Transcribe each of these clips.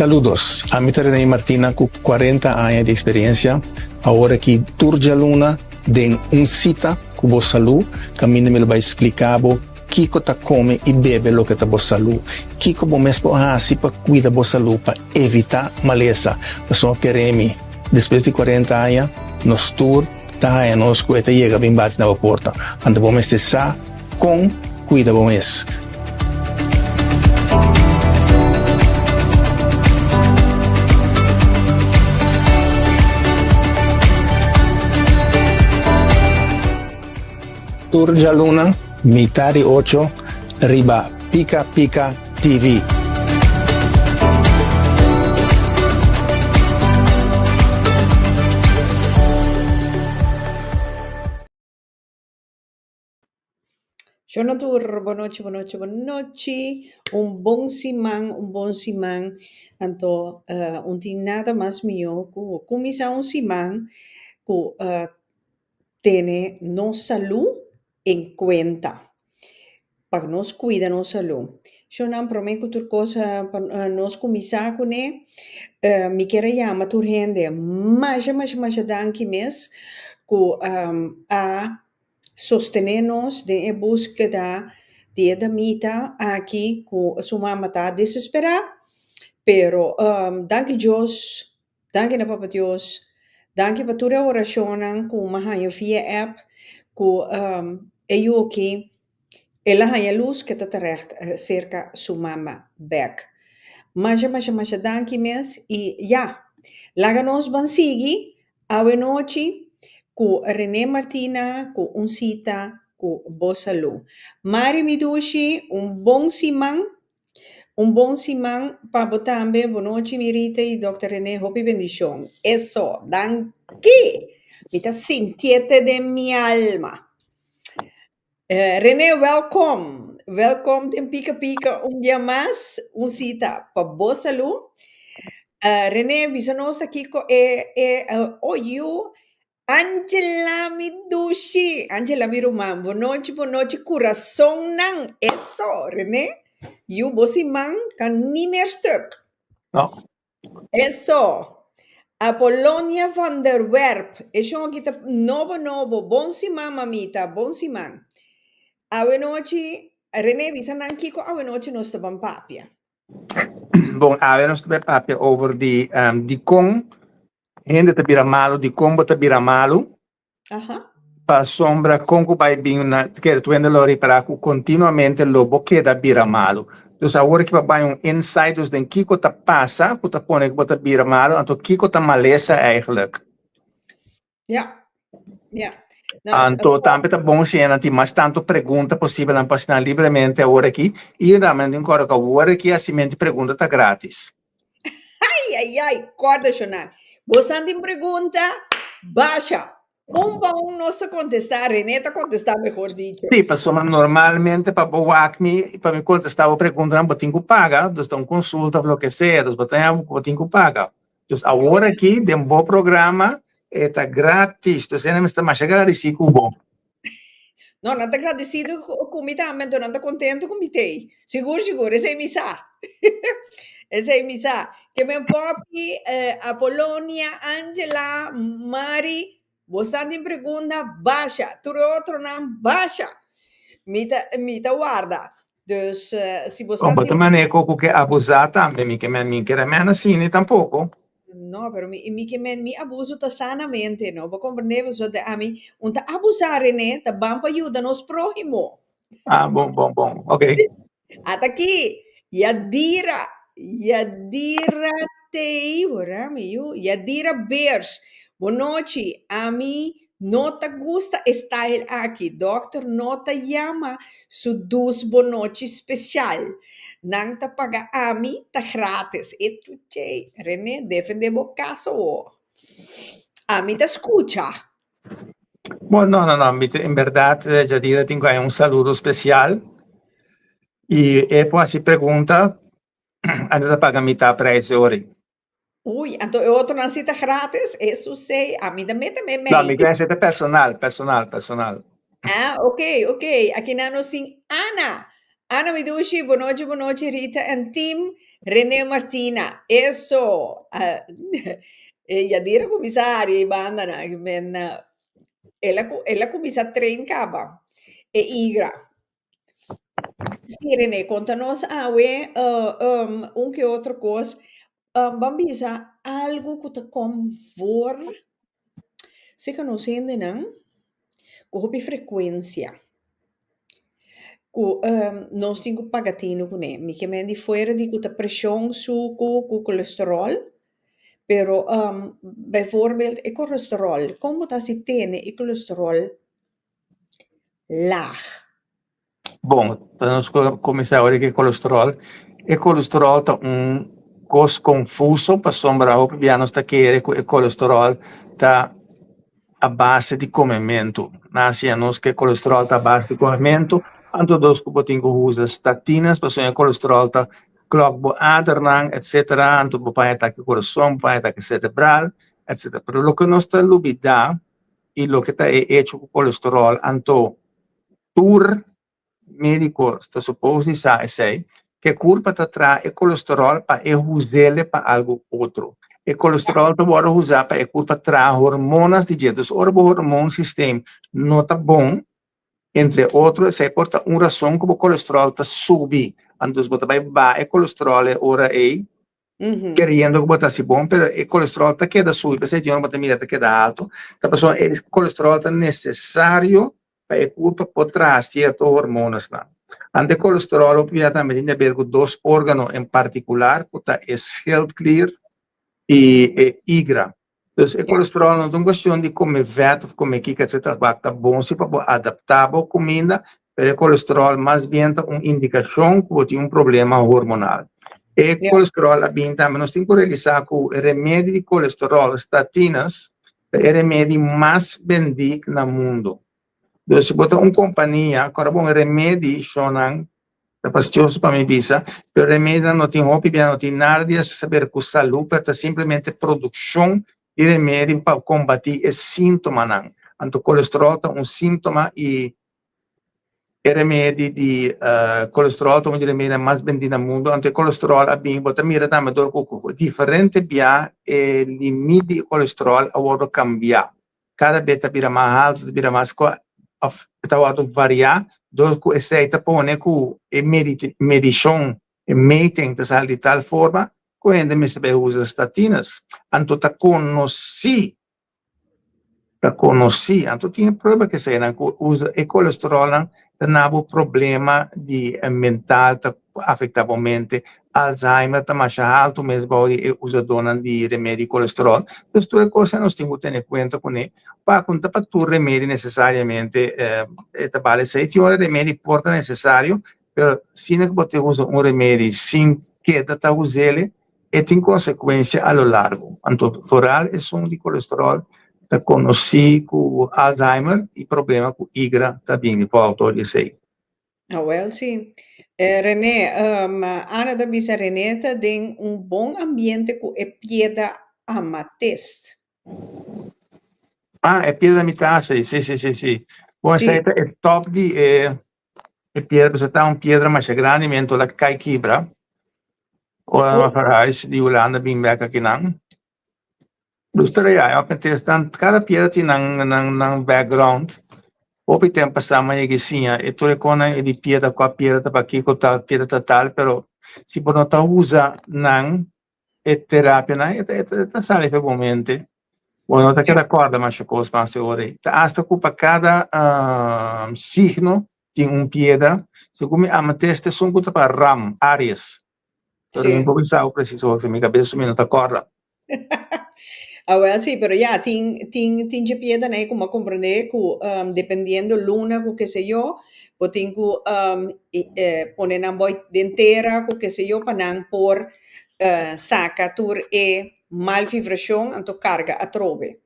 Saludos, a mí René Martina con 40 años de experiencia. Ahora aquí Turja Luna de un cita con vos salud, que a mí me lo va a explicar Kiko ta come e bebe lo que ta vos salud. Kiko bo mesmo assim para cuidar vos salud, para evitar maleza. Pessoal queremos, depois de 40 anos, nos tour, tá aí nos coeta chega bem bate na porta. Ando bom estar com cuida bom es. Turja Luna, Mitari 8, Riba Pica Pica TV. Jonatur, boa noite, boa noite, boa noite. Bom simão. Então, não tem nada mais melhor que começar simão que ter nossa saúde em conta, para nós cuidar da nossa saúde. Eu não prometo outra coisa para nós começar com ele. Me quero chamar a gente, mas danke mes que a sostenernos de búsqueda de a meta aqui que sua mamãe está desesperada, pero danke Deus, danke na Papa Deus, danke para toda a oração que uma rainha via app que eu aqui ela rainha luz que está terecht cerca sua mamãe back. Mas danke mes e ja, laga nos van seguir a noite com René Martina, com cita, com boa saúde. Mari Midushi, bom simão para botar também, boa noite, Mirita e Dr. René, hope bendição. Eso, danke, me está sintiendo de minha alma. René, welkom in Pika Pika, dia mais, cita para boa saúde. René, we zijn ons aqui com Angela Midushi, Angela Miruman, boa noite, coração não, eso, René, you bossi man kan niet meer stuk. No. Eso, Apollonia van der Werp, eso aqui tá novo, bom simão, mamita, bom simão. Awe noite, René, we zijn aqui com awe noite nós tabam papia. Bom, a ver, nós temos over de com gente te bira malo, de combo te bira malo. Pa sombra com que vai bem na que tu ainda lo reparar continuamente lobo que da bira malo. Dus agora que vai insight dus den kiko ta passa, que ta pone que bota bira malo, então kiko ta maleza eigenlijk. Ja. Então também tá bom se ainda tem mais tanto pergunta possível não passar livremente agora aqui e também agora que agora aqui assim mente pergunta tá grátis. Ai, corda chonar. Você tem pergunta? Baixa. Para nós contestar, René está contestar melhor dicho. Sim, pessoal, normalmente para o ACME, para me contestar a pergunta, não tenho que pagar, dus dan consulta, o que seja, dus tenho que pagar. Dus agora aqui, de bom programa, está grátis, dus ainda me está mais agradecido com o bom. Não está agradecido com mim também, não está contente com mim. Seguro, esse é missa. Que me papi, Apollonia, Angela, Mari, você tem pergunta, baixa. Tudo outro não, baixa. Mita guarda. Dus, se você tem... Como maneco que abusar também, me quer assim, tampouco. No, pero mi abuso ta sanamente, no? Porque compreendemos so de a mí, ta abusar, né? Ta vamos ayudar nos prójimo. Bom, ok. Hasta aqui, Yadira Tei, Yadira Beers. Boa noite, a mim não te gusta estar aqui. Doctor não te chama su dus boa noite especial. Não te paga a mim, tá grátis. E tu, René, defende o caso. A mim te escucha. Bom, não, em verdade, Jadira, tenho saludo especial. E depois se pergunta, antes de pagar mitad preço hoje. Ui, então outro não cita grátis? Isso sei, a mim também. Não, me conhece personal. Ok. Aqui nós tem Ana Midushi, buenas noches, Rita and team. René Martina, eso. Yadira comissária e banda, men ela começa trem caba. E igra. Sim, René, conta-nos que outra coisa. Bambisa, algo que te convor, se que não sente, não? Com frequência. Nós temos pagatino com ele. Me que de fora de que pressão, suco, com colesterol. Pero, bijvoorbeeld, e colesterol. Como dat se tem e colesterol laag? Bom, vamos começar agora que colesterol. E colesterol está coisa confuso para sombrar o que nós está querendo que o colesterol está a base de comimento. Nós que colesterol está a base de comimento, anto dos que botinho usa statinas, para o colesterol está clock adernan, etc. Anto para ataque coração, para ataque cerebral, etc. Pero lo que nós está olvidando e lo que está hecho com colesterol, anto tur médico está suposto dizer que culpa está atrás é colesterol para usar para algo outro. E colesterol está bora usar para culpa atrás hormonas de jeito. O hormônio sistema não está bom, entre outros, é por uma razão que o colesterol está subindo. Então, você vai baixar o colesterol ora aí, querendo que botar se bom, mas o colesterol está queda subir, você não bota mira está queda alto. Então, pessoal, o colesterol está necessário para culpa por trás certos hormonas lá. Ante colesterol, obviamente, tem a ver com dois órgãos em particular, que é health clear e IGRA. Então, o colesterol não é uma questão de comer veto, comer kika, etc. Está bom se para adaptar a comida, mas o colesterol mais bem é uma indicação que tem problema hormonal. E o colesterol também nós temos que realizar com o remédio de colesterol, statinas, é o remédio mais vendido no mundo. Então, se botar uma companhia, agora bom remédio, chonan, é precioso para mim, visa, mas o remédio não tem hobby, não tem nada de saber com saúde, é simplesmente produção de remédio para combater esse síntoma. Então, o colesterol é um síntoma e o remédio de colesterol é um remédio mais vendido no mundo. Então, o colesterol é bem, você mira também, diferente via o limite de colesterol agora cambiar. Cada vez vira mais alto, vira mais está variar, do que essa põe com medição, meeting, de tal forma, quando me se usa statinas, então está conhecido, então tinha prova que se usa o colesterol, não problema de mental, afetava a mente, Alzheimer, está mais alto, mesmo usa dona de remédio colesterol. Então, toda coisa nós temos que ter em conta com ele, para contar para tu remédio necessariamente, vale, se tem um remédio porta necessário, mas se você usa um remédio sem que está usando, tem consequência a lo largo. Então, oral é som de colesterol, conheci com Alzheimer e problema com IGRA também, o autor disse aí. Well, sim. René, Ana da Bisa Reneta tem bom ambiente com a piedra amatista. É piedra mitad, sim. Bom, essa é top de piedra, você está uma piedra mais grande, então ela cai quebra. Ou uma farás de Holanda, bem beca aqui não. Cada piedra tem um background. Hopi tempo passamos aí que sim, e tu reconhece de piedra com a piedra para aqui com tal piedra tal, pero se por não tá usa não é terapia não é sale realmente. Bueno, tá que acorda mais coisa para se ore. Tá hasta com cada signo tem piedra. Se como ameteste são conta para ram, áreas. Pero eu vou pensar o preciso que minha cabeça me não tá corda. Well, sí, pero ya, tinge piedra, né, como comprender que, dependiendo luna, que sé yo, pues tengo poner en boy de entera, que sé yo, para por saca tur malfibración, anto carga a trove.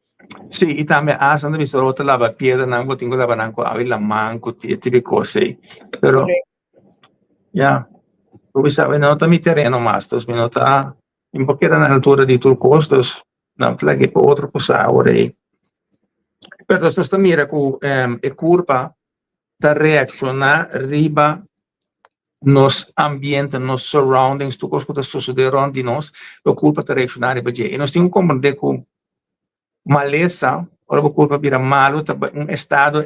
Sì, e também hasta quando mi sono rotto la piedra, non tengo la bananco, la manco, tipo cose. Però, ya, tu sabe, no está mi terreno más, dos minutos, un poquito a altura di Turcostos, não plaghi per outro cosa ahora aí. Pero esto está mira que curva da reaccionar riba nos ambiente, nos surroundings, tu coisa que está sucedendo de nós, a culpa está reaccionando para e nós temos que compreender que maleza, ou a culpa vira malo, estado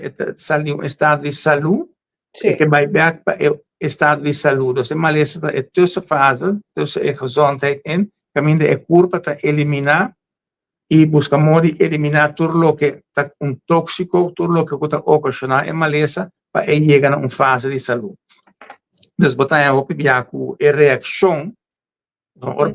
de saúde, Sí. que vai back para o estado de saúde. Então, maleza é tussenfase, tussen a gezondheid in, caminho de culpa para eliminar e buscar modo de eliminar tudo o que está tóxico, tudo o que está ocasionar a maleza para chegar a uma fase de saúde. Então, botar a reação,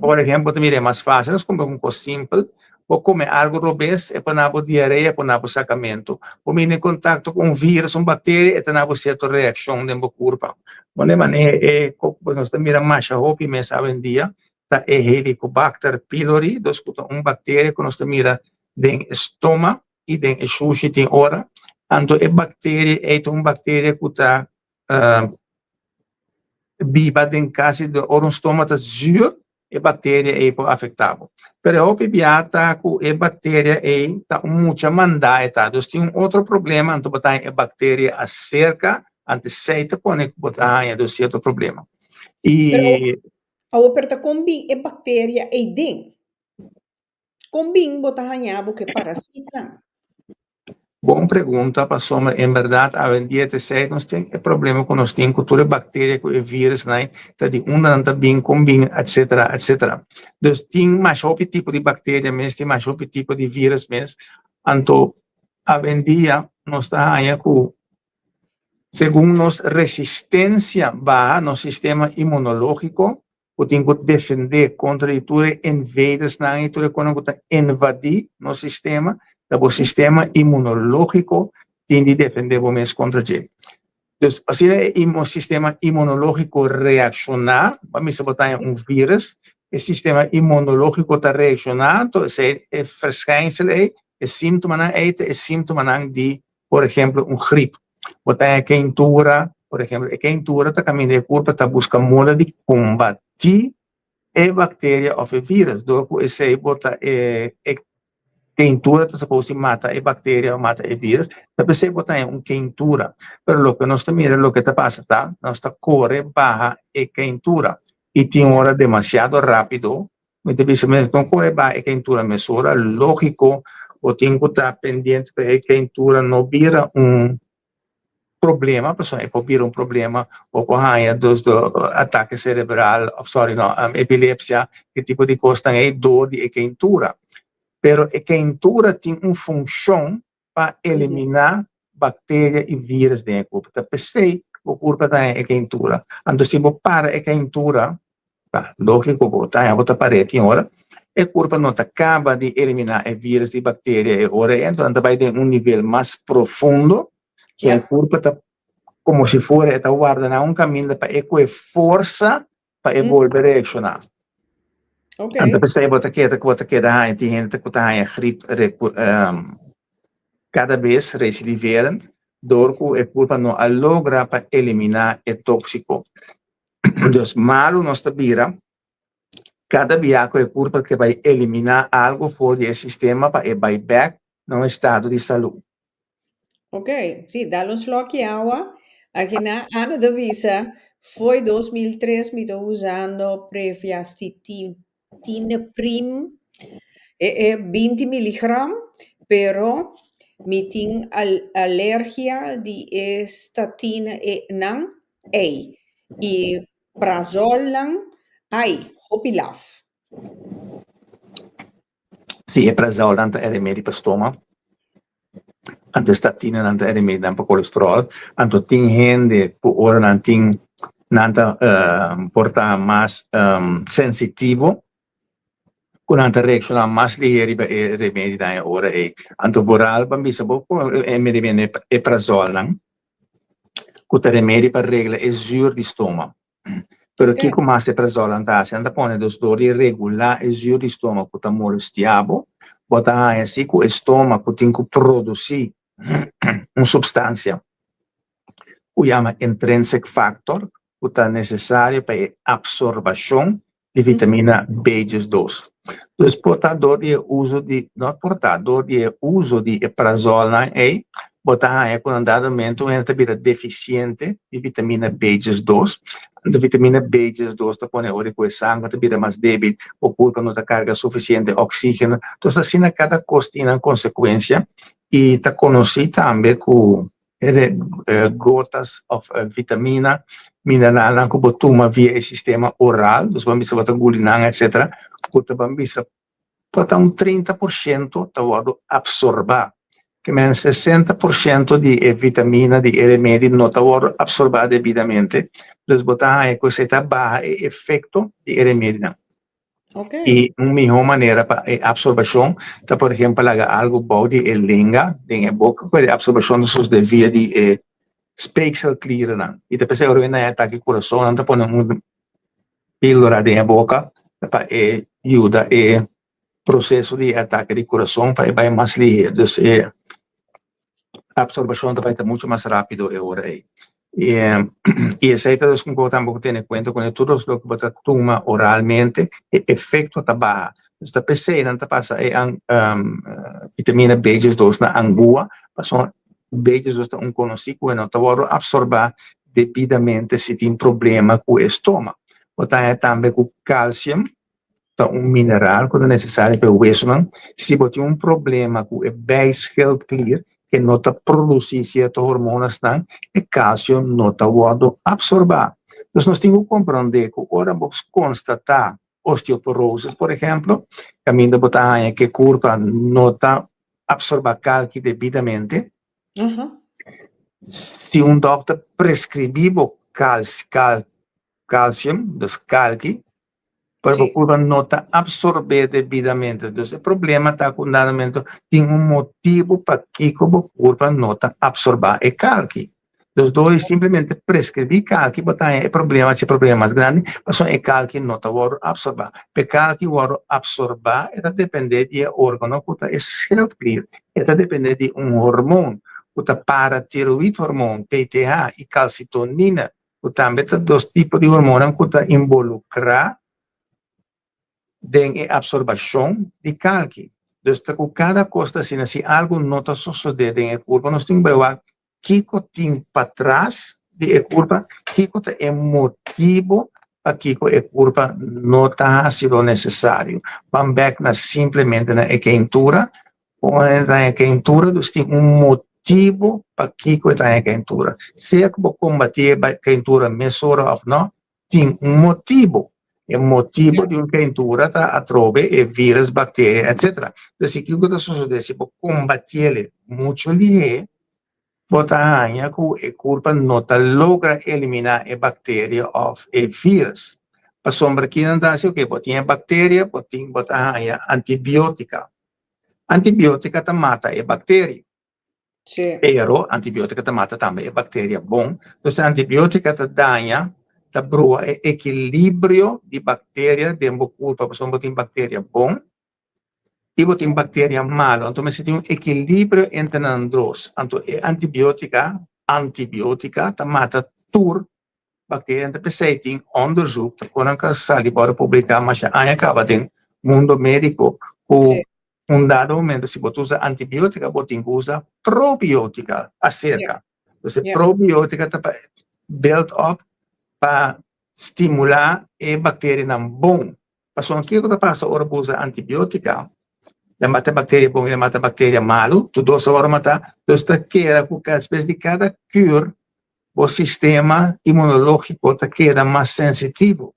por exemplo, também é mais fácil, nós comemos uma coisa simples, ou comer algo obês, é para não diarreia, é para não sacamento. Ou vir em contato com um vírus, uma bactéria, é para não certa reação dentro do corpo. De maneira, nós também mais a roupa, mas hoje em dia, está a Helicobacter pylori, dos uma bactéria que nós também dentro do estômago e dentro do sushi tem hora. Então, a bactéria é uma bactéria que está viva dentro caso de um estômago zuur, a bactéria é afetável. Mas o pibiata com a bactéria está muito mandada, então tem outro problema, então botar a bactéria acerca, antes seita quando botar do certo problema. E a operta combi é bactéria e dentro. Combi botar hanhabo que parasita. Boa pergunta, passou, em verdade, a dia de sei, nós temos problema com nós temos cultura bactéria, com vírus, né? Tá de não tá bem combina, etc, etc. Então, tem mais outro tipo de bactéria, mesmo tem mais outro tipo de vírus, mesmo. Então, a dia nós está aí com, segundo nós, resistência baixa no sistema imunológico, que tem que defender contra invaders, né? Tudo quando está invadir no sistema, o sistema imunológico tem de defender o mês contra ele. Então, se o sistema imunológico reaccionar, vamos botar vírus, o sistema imunológico está reaccionando, é verschijnsel, é síntoma de, por exemplo, gripe. Botar a quentura, por exemplo, a quentura está caminhando de corpo, está buscando modo de combater a bactéria ou o vírus. Então, esse bota quentura está suposto mata a bactéria ou mata o vírus, mas você botar uma quentura, mas o que nós também o que está passando, tá? Nós está corre barra a quentura e tem hora demasiado rápido, muitas vezes não corre barra a quentura, mas hora lógico, ou tem que estar pendente para a quentura não vira problema, a pessoa pode vir problema ou com dos ataque cerebral, epilepsia, que tipo de coisa tem dor de quentura. Pero a quentura tem uma função para eliminar bactérias e vírus dentro do corpo. Então, pensei que o corpo tem a quentura. Então, se você para a quentura, lógico, você para aqui agora, o corpo não acaba de eliminar o vírus e bactérias agora, então vai ter nível mais profundo, o corpo está como se fosse, está guardando caminho para a força para volver a reaccionar. Okay. Então, pensei que você quer tem gente que está em gripe cada vez recidiverante, dor que a culpa não logra para eliminar o tóxico. Então, malo não está vira, cada dia que a culpa que vai eliminar algo fora do sistema para ir back no estado de saúde. Ok, sim, dá um slok água. Aqui na Ana da Visa foi 2003, me estou usando Previastitin Prim, é 20 miligramas, pero me tem alergia de estatina e não, e prazol não, hopilaf. Sim, é prazol, não é remédio para estômago. Ante statina nanta remédio para colesterol, anto tem gente que ora não tem nanta porta mais sensitivo, com nanta reação mais ligeira para remédio da hora é anto boral para mim sabo é remédio é prazol não, que remédio para regla é zuur de estômago. Pero que como é prazol anta se anda põe dos dores regular é zuur de estômago que tá molestiabo, bota assim que o estômago tem que produzir uma substância que chama intrinsic factor, que é necessário para a absorção de vitamina B12. Então, portador de uso de, não portador de uso de prazol é botar é quando dado momento entra vira deficiente de vitamina B12. A vitamina B12 tá põe ore com sangue, tá vira mais débil, o corpo não tá carga suficiente oxígeno. Então assim cada coisa tem uma consequência e tá conhecido também com gotas of vitamina mineral que botuma via sistema oral, dus vamos botar gulinang etc. Que vamos botar 30% tá absorver. Que men 60% de vitamina de remédio não está absorvida devidamente. Dus botar a coisa baja o efeito de remédio. Okay. E uma melhor maneira para absorção, tá, por exemplo, algo bom de língua, de boca, para absorção dos de via de speekselklieren. E depois eu venho a ataque coração, não tá pondo pílula de boca para ajuda o processo de ataque de coração para vai mais ligeiro. Dus a absorção vai estar muito mais rápido agora aí. E essa é das coisas que também tem em conta quando todos os que você toma oralmente, o efeito está baixo. Então, pensei, não está passa vitamina B12 na angua, mas B12 está conhecido que não está absorver devidamente se tem problema com o estômago. Ou também com cálcio, tá mineral que é necessário para o osso. Se você tem problema com o bijschildklier, que não está produzindo certas hormonas, o cálcio não está absorver. Então, nós temos que compreender que agora vamos constatar osteoporose, por exemplo, caminho de botar que o corpo não está absorvendo cálcio devidamente. Se doctor prescreviu cálcio, dos cálcio, para o corpo não está absorvendo devidamente. Então, o problema está com tem motivo para que o corpo não está absorvendo o cálcio. Então, dois simplesmente prescrever cálcio, botar o problema, esse problema mais grande, mas o cálcio não está absorvendo. O cálcio absorver, está depender de órgão que está excluído, está depender de hormônio, que está paratiroide hormônio, PTH e calcitonina, que também está dois tipos de hormônios que está involucrado de absorção de cálcio. Então, cada coisa assim, se algo não está sucedendo em corpo, nós temos que ver que tem para trás de corpo, que é motivo para que o corpo não está sendo necessário. Vamos ver simplesmente na quentura, quando na quentura, nós temos motivo para que está quentura. Se é que combater a quentura mesura ou não, tem motivo. O motivo de uma quentura está a través de vírus, bactérias, etc. Então, se aquilo que sucede, se combater muito ligeiro, botar que o corpo não logra eliminar a bactéria ou o vírus. A sombra aqui não está assim, ok, botar bactéria, botar antibiótica. Antibiótica mata a bactéria. Sim. Pero antibiótica mata também a bactéria. Bom, então, antibiótica danha da broa é equilíbrio de bactéria dentro do corpo, porque você tem bactéria bom e você tem bactéria malo. Então, você tem equilíbrio entre as duas. Então, antibiótica mata tur bactéria. Então, você tem onderzoek, quando você sai para publicar, mas aí acaba no mundo médico, com dado momento, se você usa antibiótica, você usa probiótica acerca. Então, probiótica está built up para estimular a bactéria não bom. Mas o que passa agora usa antibiótica, ela mata bactéria bom e ela mata bactéria malo, tudo isso agora mata, então está queda com cada espécie de cada cura, o sistema imunológico está queda mais sensitivo.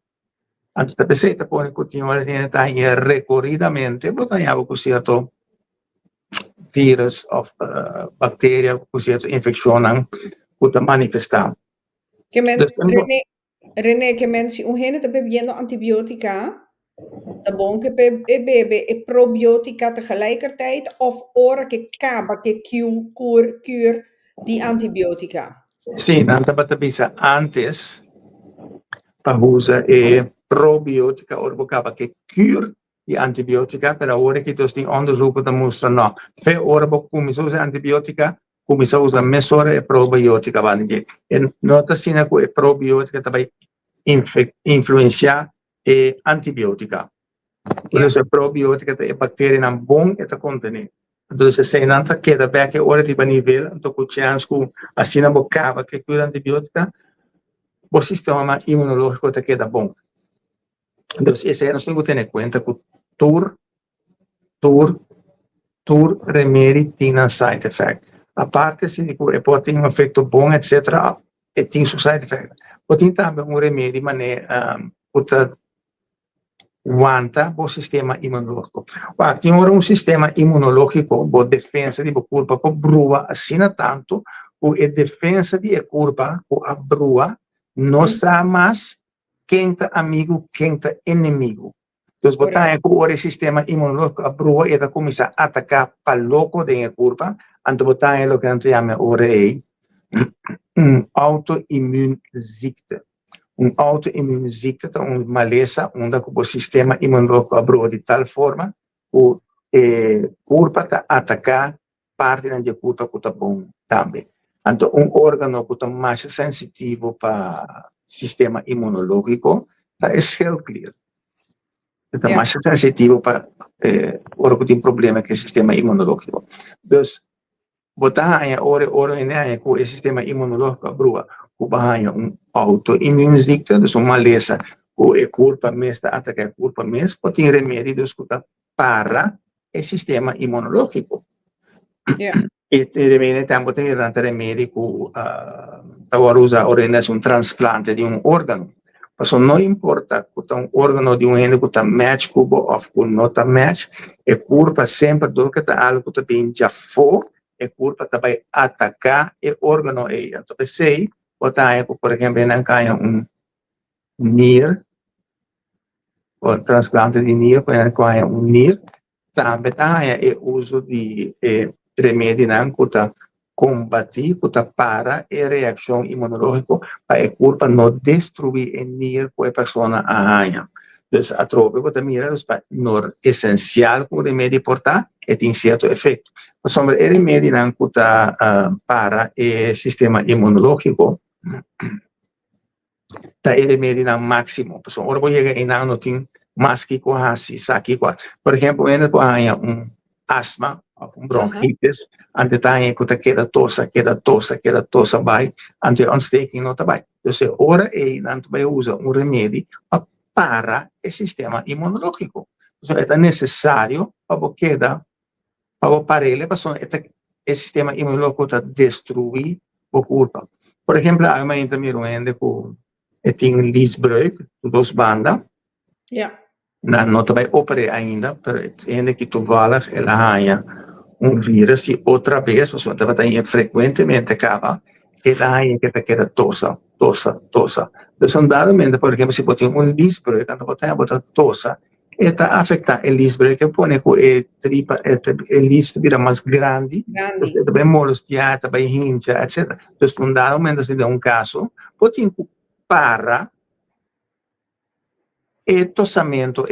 Antes da pessoa pode continuar a recorridamente, botar com certo vírus ou bactéria, com certa infecção, que manifestar. Que René, que mensen ungene te bebiendo antibiotica, de bonke bebe e probiotica tegelijkertijd of ora que caba que cure die antibiotica. Sim, nanta batabisa antes para usar probiotica ou bocaba que cure de antibiotica, pero agora que nós temos onderzoeken dat mostram não. Fe ora começou a usar antibiotica, começou a usar mesora e probiotica, vange. E nota sina que a probiotica também influenciar a antibiotica. Por isso a probiotica é bactéria não bom e tá contene. Entonces, se nanta queda bem que hora de nível, então com chance com assim na boca que cuida antibiótica, o sistema imunológico te queda bom. Entonces, esse é nós temos que ter em conta que tur remédio tem side effect. A parte se pode ter efeito bom, etc., e tem seu side effect. Pode ter também remédio, mas pode aguanta o sistema imunológico. Tem ora sistema imunológico, a defesa de corpo, a brua, assim tanto, a defesa de corpo, a brua, não está mais quem é amigo, quem é inimigo. Então, botar o sistema imunológico, a brua, e começa a atacar para louco de corpo, então botar o que a gente chama autoimmunziekte. Autoimmunziekte é uma maleza onde o sistema imunológico abre de tal forma que o corpo ataca parte do corpo que está bom também. Então, órgão que está mais sensitivo para o sistema imunológico é cell clear. Está mais sensitivo para o órgão que tem problema com o sistema imunológico. Então, botar que o sistema imunológico abre bahaya autoimmunziekte, dus uma maleza o corpo mesmo ataca o corpo mesmo, pode ter remédios para o sistema imunológico. E também tempo tem remédio que agora usa um transplante de órgão. Mas não importa que órgão de gente que está match ou que não está match, o corpo sempre do que está algo que bem já foi, o corpo vai atacar o órgão aí. Então, sei botar, por exemplo, em NIR, o transplante de NIR, quando NIR, também é o uso de remédio que combater, que para a reação imunológica, para o corpo não destruir o NIR que a pessoa arranha. Então, a tropa que mira não é essencial que o remédio portar, e tem certo efeito. Mas sobre o remédio que para o sistema imunológico, tá ele medida máximo. Pessoal, ora vou chegar em ano tem mais que quase, sabe quase. Por exemplo, ainda com asma, bronquitis, ante tá em que queda tosa vai, ante ontsteking não tá vai. Então, ora não vai usar remédio para o sistema imunológico. Então, é necessário para ele, o sistema imunológico está destruir o corpo. Por exemplo, há uma intermitente que tem lisbreuk, dos bandas. Não vai operar ainda, mas ainda que toevallig ela ganha vírus e outra vez, você vai estar frequentemente acaba, ela ganha que queda tosa. Então, andadamente, por exemplo, se você tem lisbreuk, quando você botar tosa, está afecta o lisbreuk, que põe que o lisbreuk vira mais grande, você vai molestar, vai hinchar, etc. Então, andadamente, se dá caso, pode para e tosamento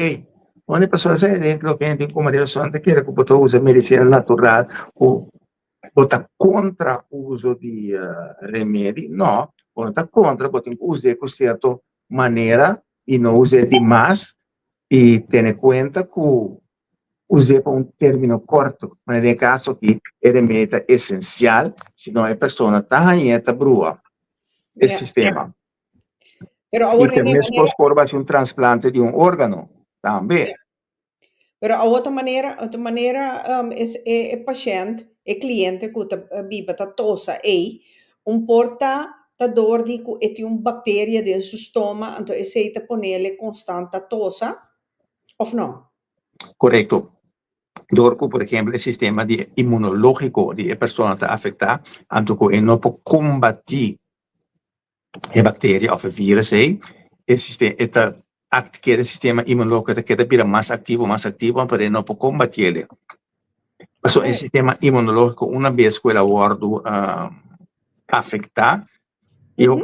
quando a pessoa sai dentro que tem como relação de que recupera usa medicina natural ou bota contra o uso de remédio, não, bota contra, bota usar com certa maneira e não use demais e tenha conta que use para término curto, mas no caso que o remédio é essencial, senão a pessoa está aí, brua, o sistema. Pero ahora y también es un trasplante de un órgano también. Pero a outra maneira es el paciente, el cliente que vive ta tosa porta ta dor di que tem bacteria dentro do estômago, então esse te ponerle constante tosa, ou não? Correcto. Dorco, por ejemplo, el sistema inmunológico de la persona está afectado, entonces no puede combatir a bacteria o el virus, el sistema inmunológico queda más activo, pero no puede combatirlo. Pero el sistema inmunológico, una vez que el abordo afecta, yo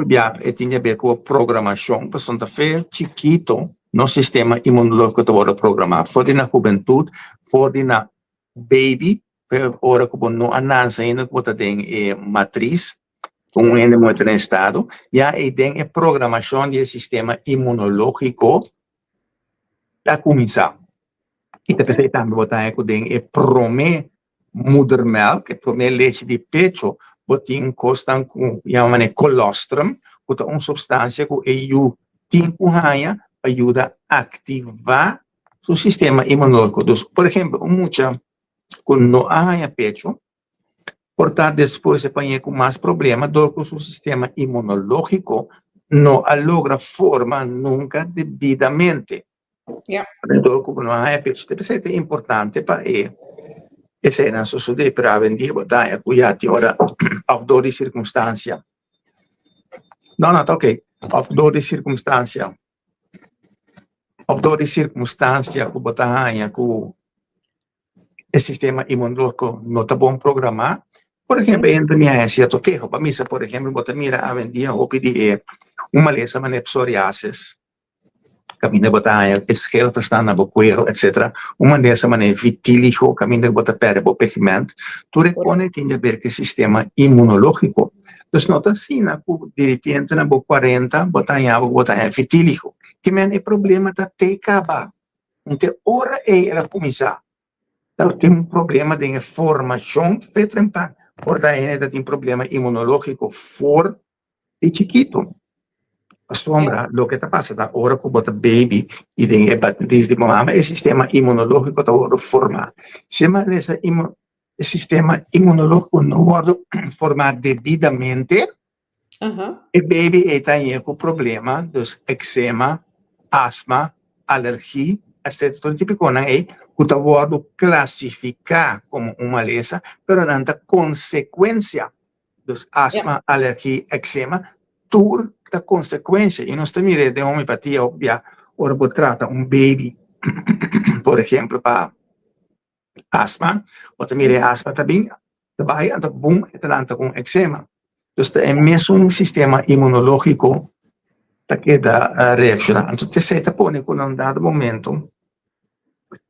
tiene que ver con la programación, pues son tan chiquito, no sistema inmunológico te va a programar. Fue de la juventud, fue de la baby, pero ahora como no ananza ainda como tem matriz, como ainda muito em estado, já tem a programação do sistema imunológico a começar. E também botar que tem prome moedermelk, que primeira leite de pecho, botin costan com chamam colostrum, que é uma substância que ajuda a ativar o sistema imunológico. Então, por exemplo, muita quando não há pecho, portanto, depois se põe com mais problema, porque o sistema imunológico não logra forma nunca devidamente. Yeah. Então, como não há pecho, é importante para essa é a sociedade para vender, botar, cuidar, ora, auf dor de circunstância. Não, tá ok. Auf dor de circunstância. Auf dor de circunstância, que botar, com o sistema imunológico não está bom programar. Por exemplo, entre minha certo queijo, para mim, por exemplo, botar mira a vender ou pedir uma lesa mané psoriasis, caminha botar esquerda está na bocueiro, etc. Uma dessa mané vitíligo, caminha botar perde o pigmento. Tu recone tem a ver que sistema imunológico. Então, não está assim, de repente, na boca 40, botar vitíligo. Que é problema da TKB. Então, ora ela começar. Então, tem problema de formação feita por ainda tem problema imunológico for de chiquito. A sombra, lo que está passando agora com o baby e tem hepatitis de mama, o sistema imunológico está agora formado. Se o sistema imunológico não formar devidamente, o baby está com problema dos eczema, asma, alergia, etc. Todo tipo de coisa que está classificar como uma lesa, mas não tem consequência dos asma, alergia, eczema, toda a consequência. E nós temos de homeopatia óbvia, ora trata baby, por exemplo, para asma, ou também asma também, vai, então, boom, está com eczema. Então, é mesmo sistema imunológico que dá reação. Então, você está pondo com um dado momento,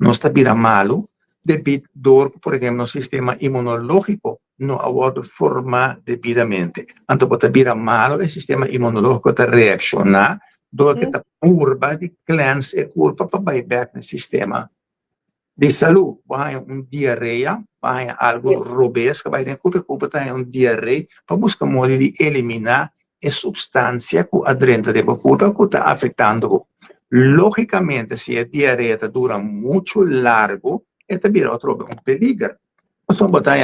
não está vira malo, devido dor, por exemplo, no sistema imunológico não pode formar devidamente. Então, pode virar malo, o sistema imunológico está reaccionar, do que está curva de cleanse e curva para bypass no sistema de saúde. Vai diarreia, vai algo robês, que vai ter culpa tem diarreia, para buscar modo de eliminar a substância que adentro da boca que está afetando. Logicamente, se a diarreia dura muito largo, esta vira outro peligro. Nós vamos botar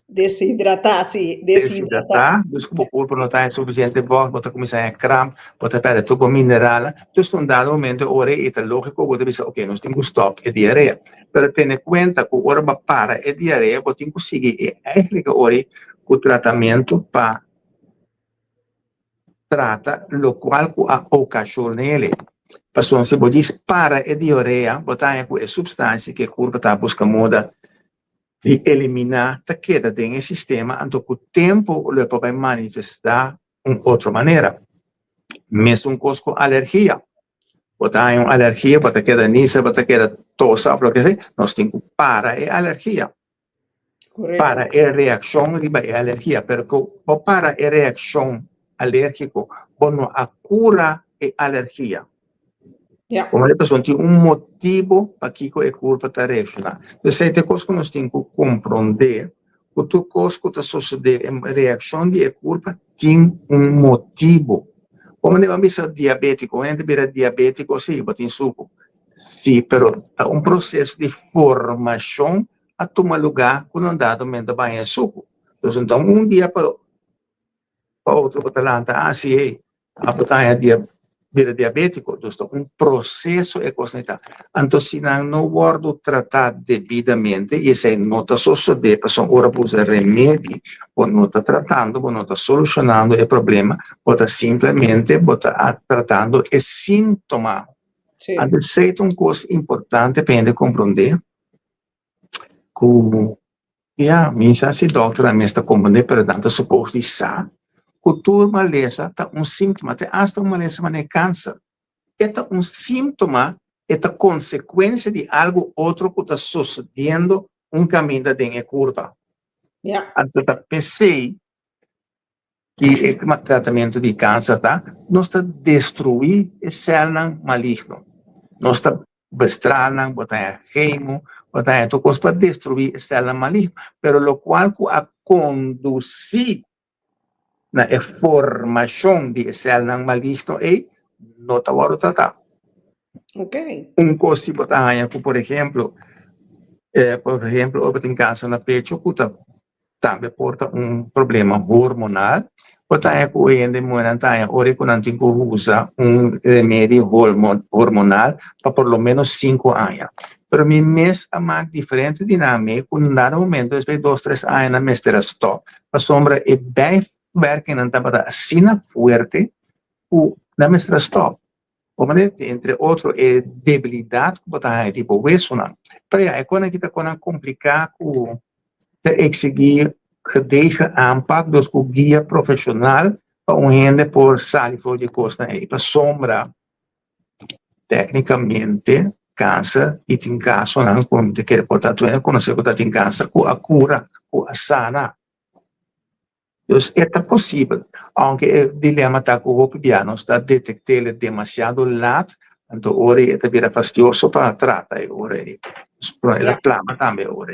desidratar, sim. Desidratar. Desculpa, o corpo não está suficiente bom, botar começar a cramp, botar perder tudo mineral. Então, um dado momento, ora é lógico, você diz, ok, nós temos que stop a diarreia. Pero tenha conta que ora para a diarreia, você tem que seguir o tratamento para trata lo qual a ocasiona nele. Passou se diz para a diarreia, botar com a substância que o corpo está buscando moda de eliminar, tá queda dentro do sistema, então com o tempo ele pode manifestar de outra maneira. Mesmo com alergia. Botar uma alergia, botar queda nisso, botar queda tosse, porque nós temos que parar a alergia. Correto. Para a reação de a alergia, porque para a reação alérgico, não a cura a alergia. Como a pessoa tem motivo para que a culpa está reaccionando. Então, essa coisa que nós temos que compreender, que tudo coisa que está sucedendo, a reação de culpa tem motivo. Como devemos ser diabético, a gente vira diabético, sim, tem suco. Sim, pero há processo de formação a tomar lugar quando um dado momento vai em suco. Então, dia para outro, para sim, a botar vira diabético, então processo é coisa. Então, se não guardo tratar devidamente, e se não está sucedendo, pessoa ora usa remédio, ou não está tratando, ou não está solucionando o problema, ou está simplesmente tratando o sintoma. Então, é uma coisa importante para a gente compreender como minha se doutora me está compreendendo, portanto, suposto isso. Cultura malesa está síntoma, até hasta uma malesa é câncer. É síntoma, é consequência de algo outro que está sucedendo caminho dentro da curva. Então, pensei que o tratamento de câncer não está destruir a célula maligna. Não está bestralan, bota queimo, bota tu coisa para destruir célula maligna, pero lo cual a conduzir na formação de célula maligna não está agora tratar. Ok. Coisa que, por exemplo, tem câncer na pecho, também porta problema hormonal, bota que hoje em dia, ora que não tem que usar remédio hormonal para por lo menos 5 anos. Pero mi mes é mais diferente dinâmica, com nada momento, depois 2, 3 anos, na mes terá stop. A sombra é bem werken en dat assim forte, na mes terá stop. Entre outros, debilidade, botar tipo isso, não. Para aí, quando a gente está complicar com exigir que deixa impact dos com guia profissional para gente por sair fora de costa aí, para sombra, tecnicamente, câncer, e tem caso, não, quando te quer botar tu conhecer que tem câncer, com a cura, com a sana. Então, é possível, aunque o dilema está com o piano, está detectando demasiado lado, então, ora, é bem fastidioso para tratar, ora, é reclama também, ora.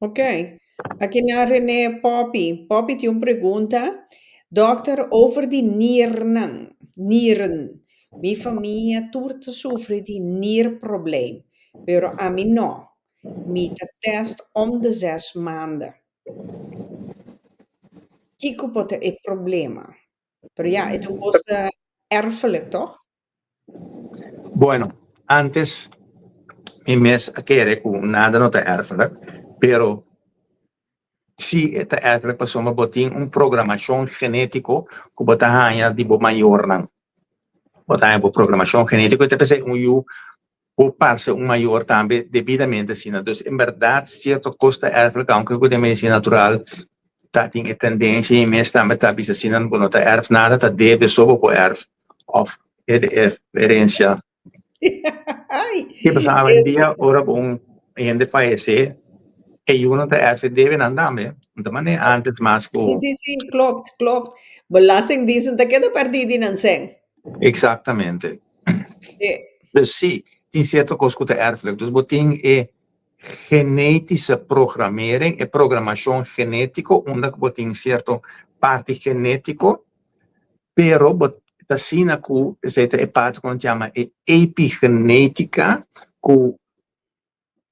Ok. Aqui na René Poppy. Poppy tem uma pergunta. Dokter, over die nieren. Nieren. Minha família toda sofre de nierprobleem. Pero a mim não. Me test de 6 maanden. Kiko pode é problema. Pero ja, het was erfelijk, toch? Bueno, antes, mi mes quiere con nada no está erfelijk, pero si está erfelijk, pasamos botin programação genético que botar hanya de bo maior não. Botar bo programação genético, te pensei o parse maior também devidamente assim, então em verdade certo custa erfelijk, aunque com a medicina natural tá tem tendência e mes também tá bisa assim, não não tá erf nada, tá deve sobre o erf of herência. Ai, Que passava em dia, ora gente paese, e uno da erf deve andar, então maneira antes mais com. sim, klopt, klopt. Belastingdienst, dat kan de partida não ser. Exatamente. Dus sim, tem certo coisa que é erfelijk. Dus botin genetische programmering, programação genética, onde botin certo parte genético, pero da sina que é parte que chama epigenética, que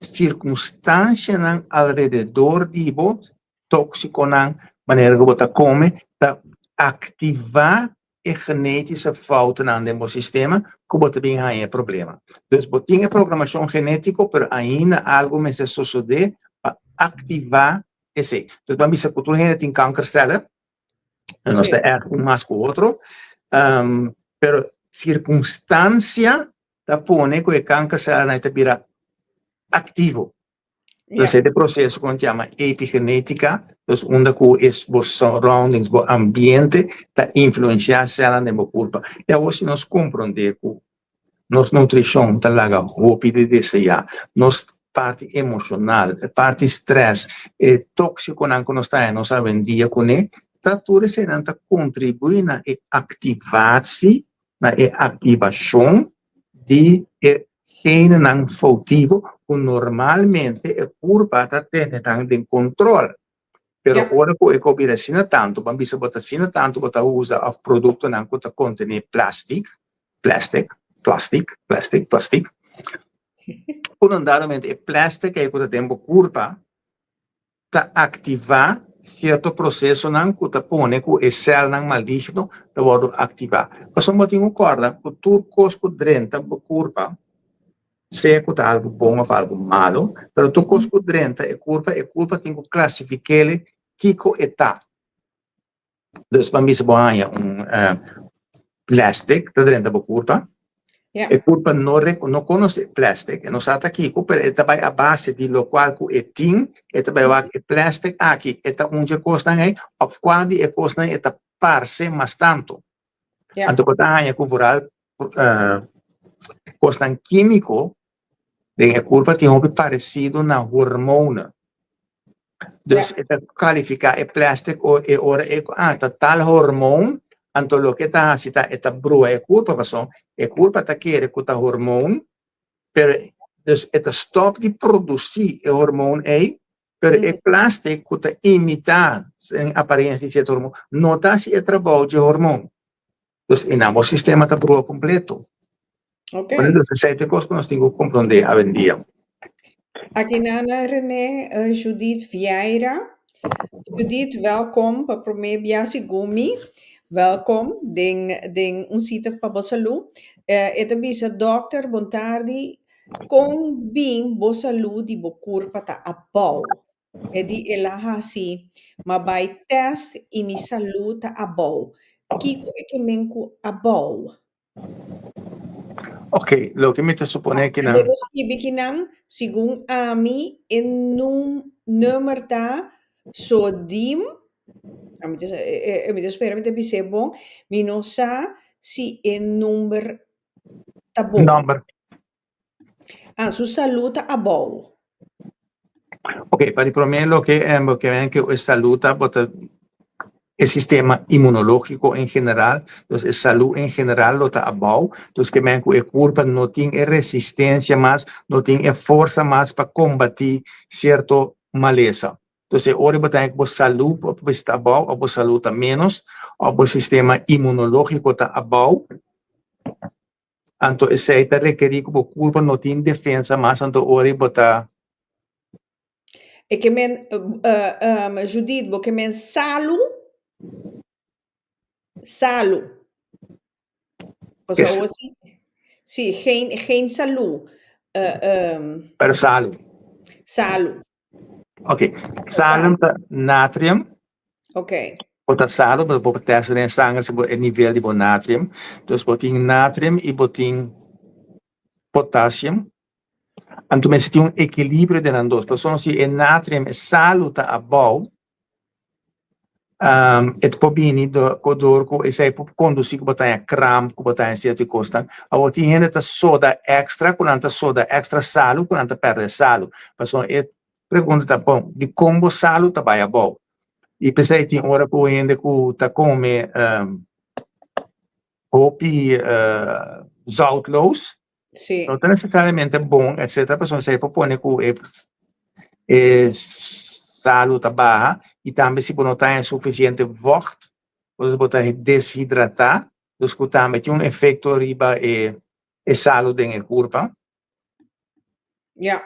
circunstância nan alrededor de vos, tóxico nan, maneira que você come, para ativar a genetische fouten nan do sistema, que você bem aí problema. Dus você tem programação genética, pero ainda algo me se sucede para ativar esse. Dus vamos dizer que tu gente tem câncercellen, não está mais que o outro, pero circunstância da pone que o câncercellen não está activo. Entonces, este proceso que se llama epigenética, entonces, onde os surroundings, o ambiente, está influenciando a célula de culpa. E agora, se nós compreender que nossa nutrição está lá, rápido de desejar, nossa parte emocional, parte estresse, tóxico, que nós está, nós sabemos dia com ele, está tudo isso está contribuindo na ativação, na ativação de gene não fautivo, que normalmente é culpa da tendo de controle. Pero ora que eu cobrir assim tanto, quando você bota assim tanto, você usa o produto não que contém plástico, quando normalmente é plástico é que tem culpa para ativar certo processo não que te põe que é célula maligno te pode ativar. Mas só botar um corda, que tudo cosco drenta culpa. Se é algo bom ou algo malo, mas tu cosco drenta é culpa tem que classificar que está. Então, para se banha plástico, tá drenta por culpa. É culpa não conhece plástico, não sabe aqui, culpa é também a base de lo qual é tin, é também o plástico aqui, é onde costa aí, ou quando é costa aí, é parse mais tanto. Então, quando a cultural costa químico a culpa tem algo parecido na hormona. Então, é qualificar plástico e ora tal hormônio, então o que está assim, é brua é culpa, mas é culpa tá querer que tá hormônio, pero dus het stop die productie e hormoon ei, pero e plastic kuta imitar em aparência de hormônio, não tá se é trabalho de hormônio. Dus in ambos sistema tá pro completo. Ok. Então, essa é a coisa que nós temos que compreender a vendia. Aqui na René, Judith Vieira. Judith, welkom. Para promeer biasi gumi. Welkom. Den sita para bosalu. Ita bisa dokter bontardi com bem bosalu di bokur pata abau. E di elaha si, ma by test e mi saluta abau. Kiko e que menku abau. Ok, lo que me te supone que En não. bikinang, sigung ami in nummer da so dim, mi spera mi te bise bon, mi no sa si in nummer tabo. Number. Su saluta abau. Ok, para prometer lo que ven que es salud, el sistema inmunológico en general, entonces salud en general lo está abajo, entonces que ven que el cuerpo no tiene resistencia más, no tiene fuerza más para combatir cierto maleza. Entonces, ahora va a salud está abajo, o salud está menos, o el sistema inmunológico está abajo. Entonces, se está requerido que el cuerpo no tiene defensa más, entonces ahora va a E que men, Judith, bo que men salu. O sea, Yes. sí, geen salu. Pero salud. Salu. Ok, salum natrium. Ok. Potassalo, mas vou testar em sangue o nível de natrium. Então, botin natrium e botin potássio. Então, mas tem equilíbrio de nós. Então, se o natrium é saluta a bom, et pobini do codorco e sai conduzir botar a cramp, botar a certa costa. A outra gente tá soda extra, quando soda extra salo, quando perde salo. Então, é pergunta tá bom, de como salo tá vai a bom. E pensei que tem hora que ainda que tá come hopi zoutloos. Sí. Não é necessariamente bom, etc. A pessoa sai para pôr que salo tá baixa e também se não tem suficiente vocht, você botar desidratar, dus que também tem efeito riba e salo dentro do corpo. Ja.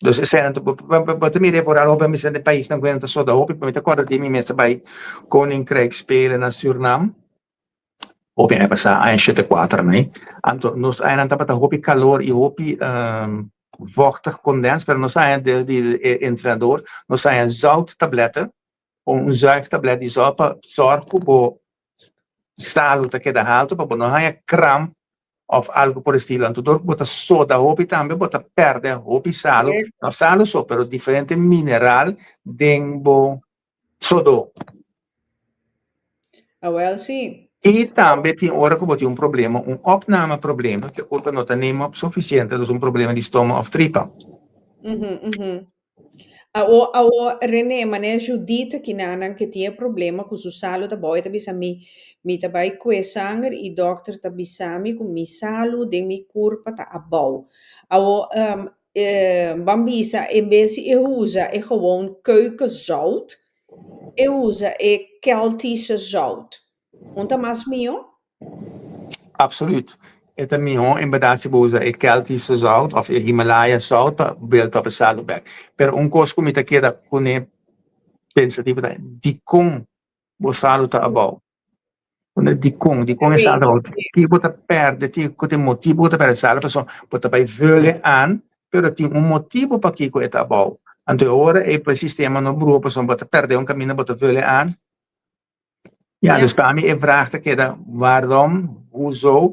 Dus zijn wat meer voor al op in de país dan kwam het zo de hoop ik met de korte die mensen bij Koninkrijk spelen naar Suriname. Hoop je passa a 74, nee. Anto nos hay nanta pata hopi calor y hopi vochtig condens, pero nos hay de entrenador, nos hay zouttabletten, een zuigtablet die zorgt voor saluta que da alto, para não hay cramp of algo por estilo. Então, bota soda hopi também, bota perde hopi salo. Não salo só, pero diferente mineral dentro sodo. Ah, well, sim. E também tem hora que bota problema, opname problema, que o corpo não tem suficiente, dus problema de estômago of tripa. René, mané Judith que nanan que tinha problema com o salo da boia, tá bisa mi tabai com sangue e doctor tá bisa mi com mi salo de mi corpo tá abau. Bambisa, em vez de usa é gewoon keukenzout, usa é Keltische zout. Onta mais mio? Absoluut. Het is mejor en verdad se usa el Keltische zout of el Himalaya zout para ver top salo back. Pero coisa como te queda com pensativo de com o salo tá abau. De com é salo. Que bota perde, que tem motivo bota perde salo, pessoa bota vai vele aan, pero tem motivo para que é tá abau. Então agora é para sistema no grupo, pessoa bota perde caminho bota vele aan. Ja, dus para mim é vraag que da waarom, hoezo,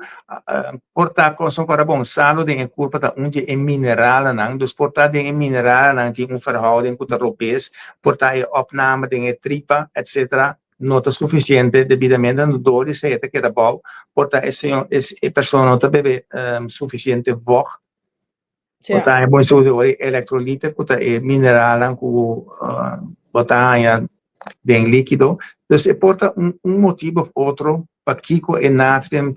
portar com para bom salo de corpo da onde é mineral não, dus portar de mineral não tem verhouding com o europeus, portar opname de tripa, etc. Não é suficiente devidamente no dor de ser que da bom, portar esse pessoa não tá bebe suficiente voch, portar é bom se usa eletrolite, portar mineral com botar de líquido. Dus porta motivo of outro para que o natrium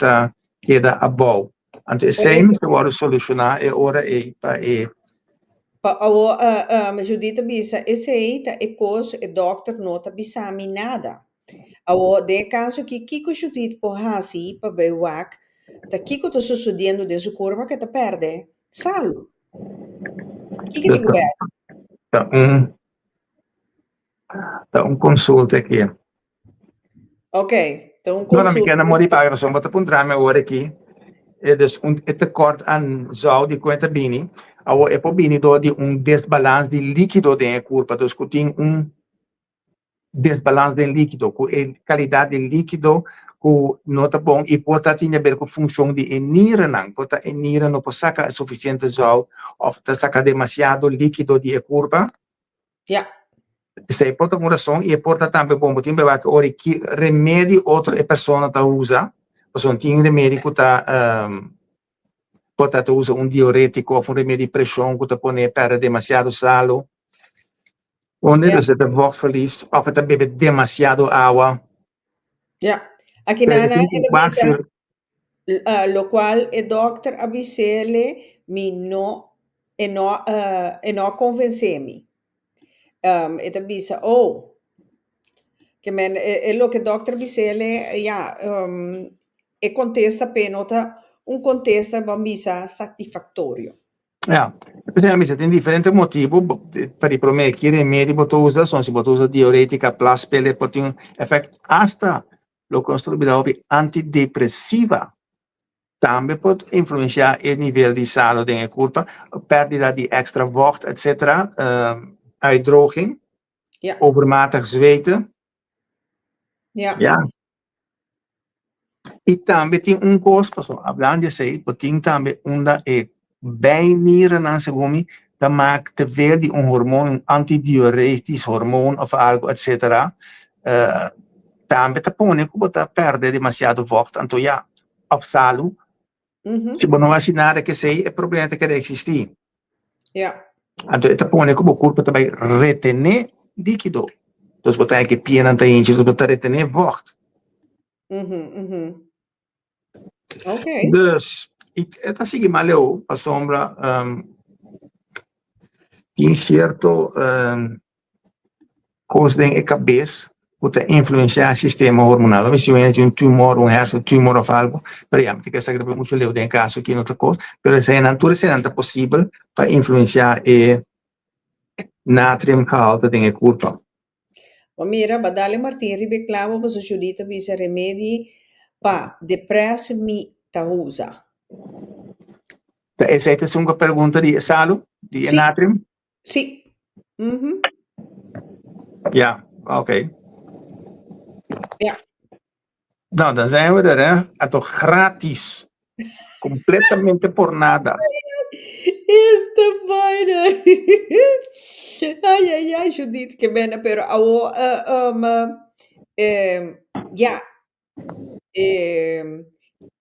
queda abau. Então, sempre se pode solucionar é hora para mas Judita bisa, esse aí tá é coisa, é doctor nota bisa mi nada. De caso que Kiko Judita por hasi para ver o ac, tá Kiko tá sucedendo de sua curva que tá perde. Salo. Que tem que ver? Tá consulta aqui. Ok, então Não, me quero morir para a bota puntrame agora aqui. É dus tekort aan zout die conta bini. Ao é por bini do de desbalance de líquido de curva, dus que tem desbalance de líquido, com a qualidade de líquido que não tá bom e pode ter a ver com a função de enira não, pode a enira não pode sacar suficiente zout ou tá sacar demasiado líquido de curva. Yeah. Essa é outra razão e pode também bom, porque tem que ora que remédio outra pessoa tá usa. Então, tem remédio que pode usar diurético ou remédio de pressão que põe para demasiado salo. Onde você wordt verlies, of het bebe demasiado água. Aqui na lo qual o doctor avisele me no convence-me. E avisa, que men é lo que o doctor avisele, e contesta penota contesta bambisa satisfactorio. Specialmente tem diferentes motivos para o problema que remédio você usa, se você usa diurética, plasma, pode ter efeito hasta lo construído antidepressiva. Também pode influenciar o nível de sal da curva, perda de extra vocht, etc. Uitdroging, overmatig zweten. E também tem costo, falando de sei, tem também bijnieren aan zijn gommi, dan maakt te veel die een hormoon, een antidiuretisch hormoon of algo, etc. Também te pone que você perde demasiado vocht, então op salu, se você não vacinar que sei, é problema que existe. Então te pone que o corpo também retener líquido, então você tem que piena te inche, você retener vocht. Okay. Dus это sigue maleu a sombra tem certo coisa em cabeça que influencia o sistema hormonal. Se tem um tumor, hersentumor ou algo, por exemplo, que essa grave muito leu em caso aqui outra coisa, mas é naturalmente não é possível para influenciar o natrium gehalte em corpo. Mira, Badale Martin ribeclavo para Judita visa remédio para depressão ta usa. Essa é uma pergunta de salo, de natrium? Sim. Ok. Não, dan zijn we er, hè? Het toch gratis. Completamente por nada. Esta vaina. Ai, Judith, que bem, pero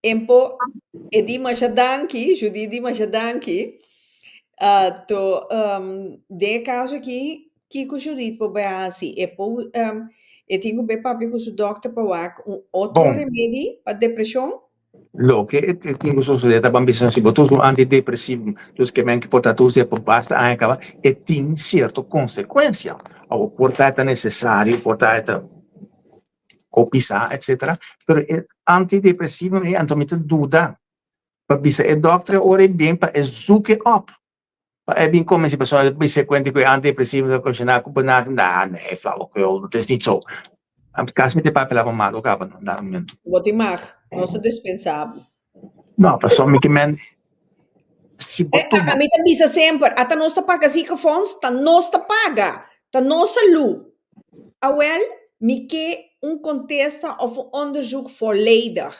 empo Edima Jadanki, Judith Edima Jadanki, de caso aqui, Kiko Judith por assim, eu tenho bem papi com o doctor para outro remédio para depressão. Lo que tenho sucedido também se botou um antidepressivo, dos que men que pode usar por basta acaba e tem certa consequência. Ao portar necessário, portar copisar, etc. Pero antidepressivo é antomita dúvida. Para bisa o doctor ora bem para zoeken op. É bem como se a pessoa se conta que antidepressivo da coisa com banana, não é flauwekul, dat is niet zo. Am caso me te papel para mal, acaba no dar momento. Wat mag, não se dispensável. Não, para só me que men se botou. A mim também sempre, até nós tá paga assim que fontes, tá nós tá paga, tá nossa lu. Awel, me que contesta of onderzoek volledig.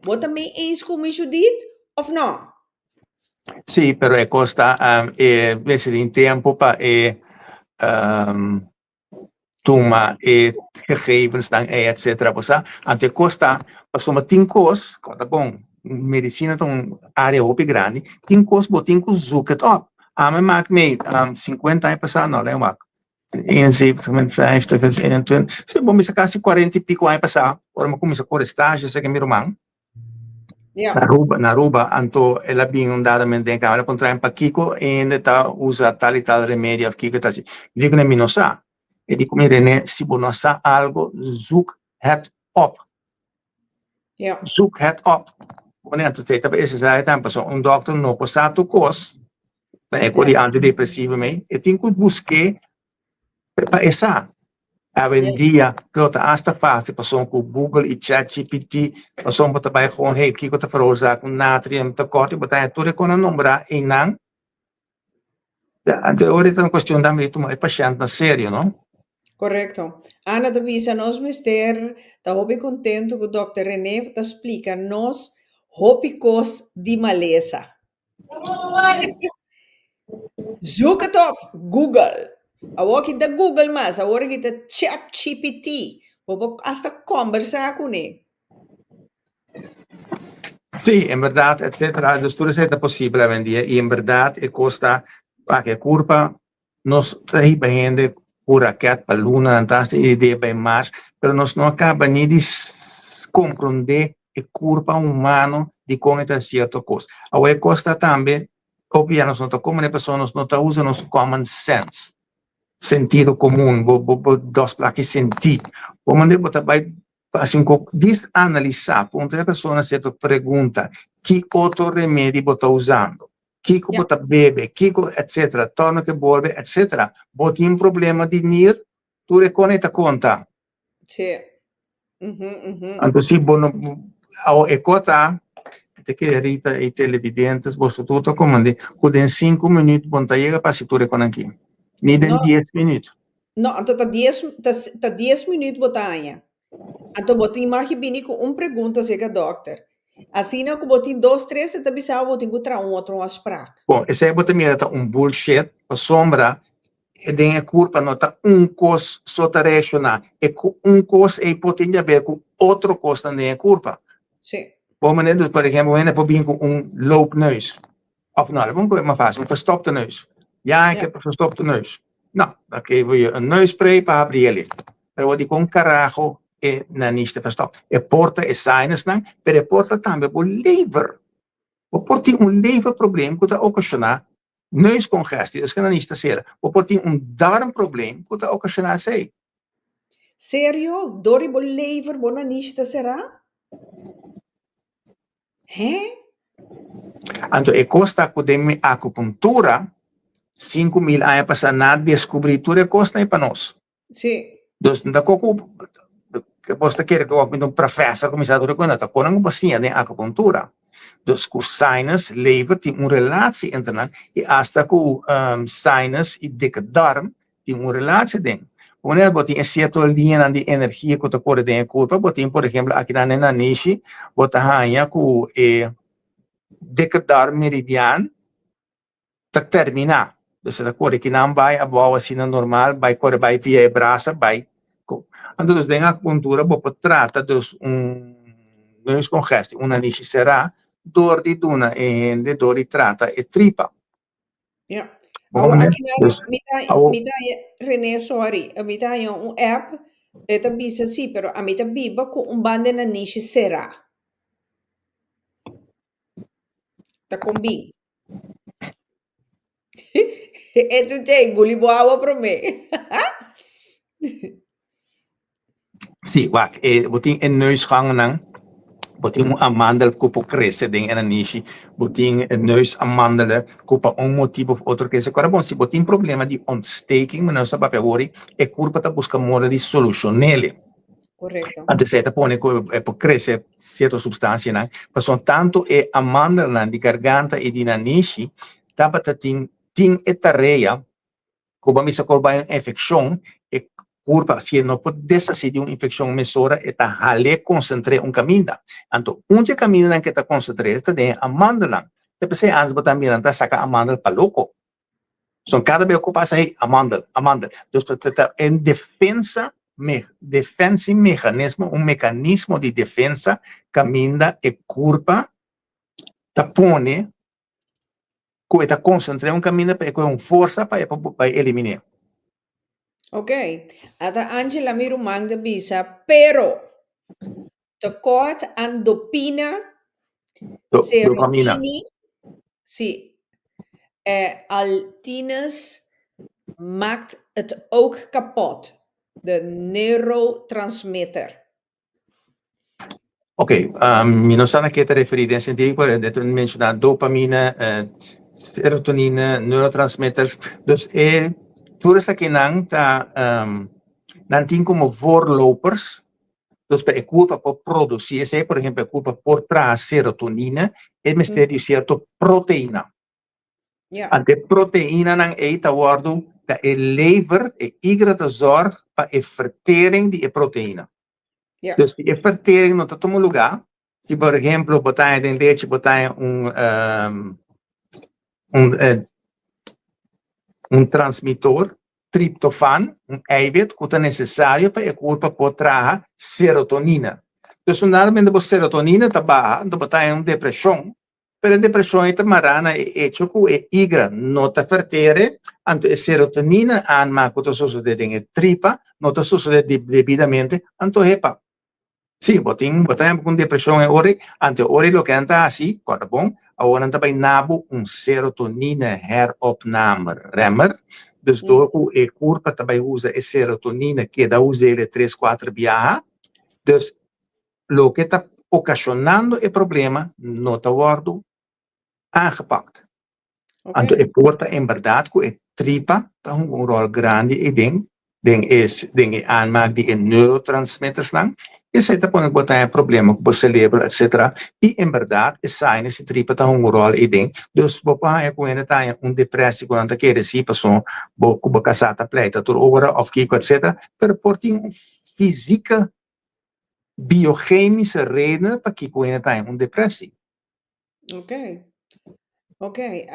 Wat também eens com Judith of não? Sì, però costa invece di tempo para toma gegevens dan etc. Ante costa, passou 10 cos, tá bom, medicina tão área hopi grande, 10 cos botin com zoeket op. Me maak mee 50 anos passado, não, né, maak. 71, 50, 21, se bom, me quase 40 e pico anos passado, ora me começa por estágio, sei que meu irmão. Ja, Na Aruba, anto ela inundadamente em câmera contra em Paquico e ainda tá usa tal e tal remédio aqui que tá assim. Digo nem não sa. E digo me René, se você não sa algo, zoek het op. ja, Zoek het op. Wanneer het zegt dat is het dan pas een dokter no posato kos, dan ik ja, die antidepressiva mee. Ik denk goed busque para essa. ja, Avendia, que eu hasta fácil, passou com Google e ChatGPT, passou um trabalho com hey, que eu te veroorzaak com natrium, te corte, botar tudo com a nombrar e não. Agora é uma questão da minha tomar paciente na sério, não? correcto. Ana de Visa, nos mister, da hobby contento que o Dr. René te explica nos hópicos de maleza. Zoek het op, Google. Agora que da Google mas, agora que da ChatGPT. Vou hasta conversar com ele. Sí, en verdad, etcétera. Los tours es posible vender y en verdad costa para que curva nos trae gente por raquete para luna, antes idea para Mars, pero nos no acaba ni de comprender el curva humano de cómo está cierto costa. Ahora costa también, obviamente nosotros como personas no usamos common sense, sentido común, dos plaques sentido. Como de botar assim, analisar, ponto a pessoa se pergunta que outro remédio você está usando, que Ja, você bebe, que etc. Torna que volve, etc. Você tem um problema de NIR, tu reconhece conta. sí. Ujú, ujú. Então, se você ao ecotar, te que rita e televidentes, você tudo comande, que em 5 minutos você chega para se tu reconhecer. Nem em No, 10 minutos. no, então tá 10 minutos botanha. Então botin imagem bini com pergunta se que doctor. Assim não que botin 2, 3, você tá bisao botin com outro asprak. Bom, esse aí você mira bullshit, a sombra, e tem a culpa não está coisa só reacionar, é coisa e pode haver com outro coisa também é culpa. Sí, Bom, mas por exemplo, wanneer probeer com loopneus, of nou, dat moet maar vast, een verstopte neus. Ja, ik ja, heb een verstopte neus. Nou, dan geven we je een neusspray para abrirle. Pero wat die con carajo e na niet te verstoppen. E porta e sinus não, pero e porta também o lever. O porta um lever probleem que está ocasionar neuscongestie, dat is geen niet te zeggen. O porta um darmprobleem que está ocasionar sei. Serio? Dori bo lever bona nista será? Hè? Então, e costa com de acupuntura, 5.000 anos para na descobrir tudo costa e para nós. Sí, Dus da coco que você quer que eu com um professor começar a contar com uma paciente de acupuntura. Dus com sinus, lever tem uma relação entre nós e hasta com sinus e dikke darm tem uma relação dentro. Wanneer você tem certo linha de energia que você pode ter em corpo, você tem, por exemplo, aqui na niche, você ganha com dikke darm meridian, tá terminar. Dus da cor que não vai a boa assim normal, vai cor vai via braça, vai. Então, tem a acupuntura, você trata dos neus congestio, uma niche será dor de duna e de dor de trata e tripa. ja. Bom, né? Aqui Dus, ao, mita René, sorry, mita um app, eta bisa sí, pero a mita biba com bande na niche será. Tá combi. Eso tem, guli boa para mim. sim, wacht, você tem neusgang nang, você tem amandel cupo cresce dentro da niche, você tem neus amandelen cupo motivo of outro cresce. Agora, bom, se você tem problema de ontsteking, mas não sabe para agora, é culpa da busca moda de solução nele. Correcto. Antes se pone por crescer certa substância, né? Mas são tanto é amandel de garganta e de nanishi, tapa tem etareia, como misa corba uma infecção, e curva se não pode desacir de uma infecção mesora, eta hale concentre caminho. Então, onde caminho que está concentrado, tem amandel. Depois se antes botar miranda saca amandel para louco. Então, cada vez que passa aí, amandel. Então, em defesa mecanismo, mecanismo de defesa, caminha e curva, tapone, que está concentrado caminho com força para eliminar. Ok. Ata Angela Mirumang de Bisa, pero tekort aan dopina Dopamina. Serotini, sí. Altines maakt het ook kapot. De neurotransmitter. Ok, mi non sanno che te riferite, senti, detto menzionare dopamine, serotonine, neurotransmitters. Dus toen is dat nang dan tien como voorlopers. Dus per culpa por producir, se por ejemplo culpa por trazer serotonina, é mistério certo proteína. Ja. Ante proteína nang eita worden, dat lever iedere zorg para a vertering die proteína. Ja. Dus die vertering no todo lugar. Se por exemplo botar em leite, botar transmissor triptofan, eiwit, que é necessário para a corpo poder trazer serotonina. Então, normalmente a serotonina está baixa, então botar uma depressão, mas a depressão é marana e hecho que é igra, não está vertere, então a serotonina anma que está sucedendo em tripa, não está sucedendo devidamente, então é para sim, botem com depressão é hora, ante hora lo que anda assim, corta bom, agora anda bij nabo serotonine heropname remmer, dus door o corpo também usa a serotonina que dá usa ele 3-4 dias, dus lo que está ocasionando o problema não está sendo aangepakt. Okay. Então, porta em verdade que a tripa tem rol grande e ding aanmaak die neurotransmitters lang. Is het pone botar problema com o cérebro, etc. E, em verdade, sai nesse tripa tá rol e ding. Dus, bopa é com ele tá depressivo quando quer se passou, boca casata pleita, tur hora of kiko, etc. Per porting física, biochemische reden para que com ele tá depressivo. Okay. Oké,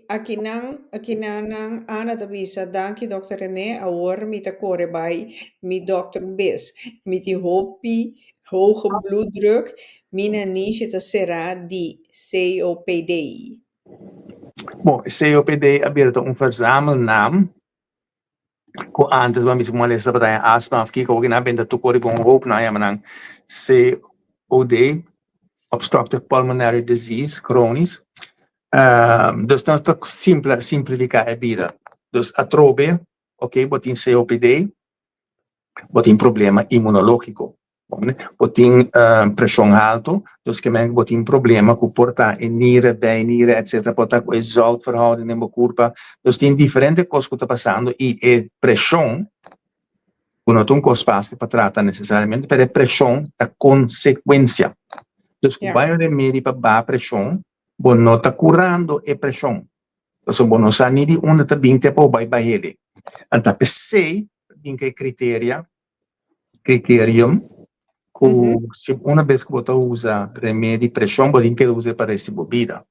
aqui nang Ana Tabisa, danke Dr. René, ahora mi takore bij mi Dr. Bis, mi ti hoge bloeddruk, mina niche te será di COPD. Bom, COPD é verzamelnaam. Antes vamos molestar para a asma, aqui que alguém bem da tukori com hope na yamanang COD, obstructive pulmonary disease, cronisch. Dus dan toch simplificar a vida. Dus atrobe, ok, botin COPD, botin problema imunológico. Botin pressão alto, dus que men botin problema com portar em nieren, bijnieren, etc. Portar com zoutverhouding in mijn corpo. Dus tem diferentes coisas que está passando e a pressão, não é um coisa fácil para tratar necessariamente, mas a pressão é consequência. Dus o banho de medo para baixa pressão, bom não está curando a pressão. Então, bom não sabe de onde está bem tempo vai ele. Então, pensei em que criterium, se uma vez que você usa remédio de pressão, você tem que usar para essa bebida.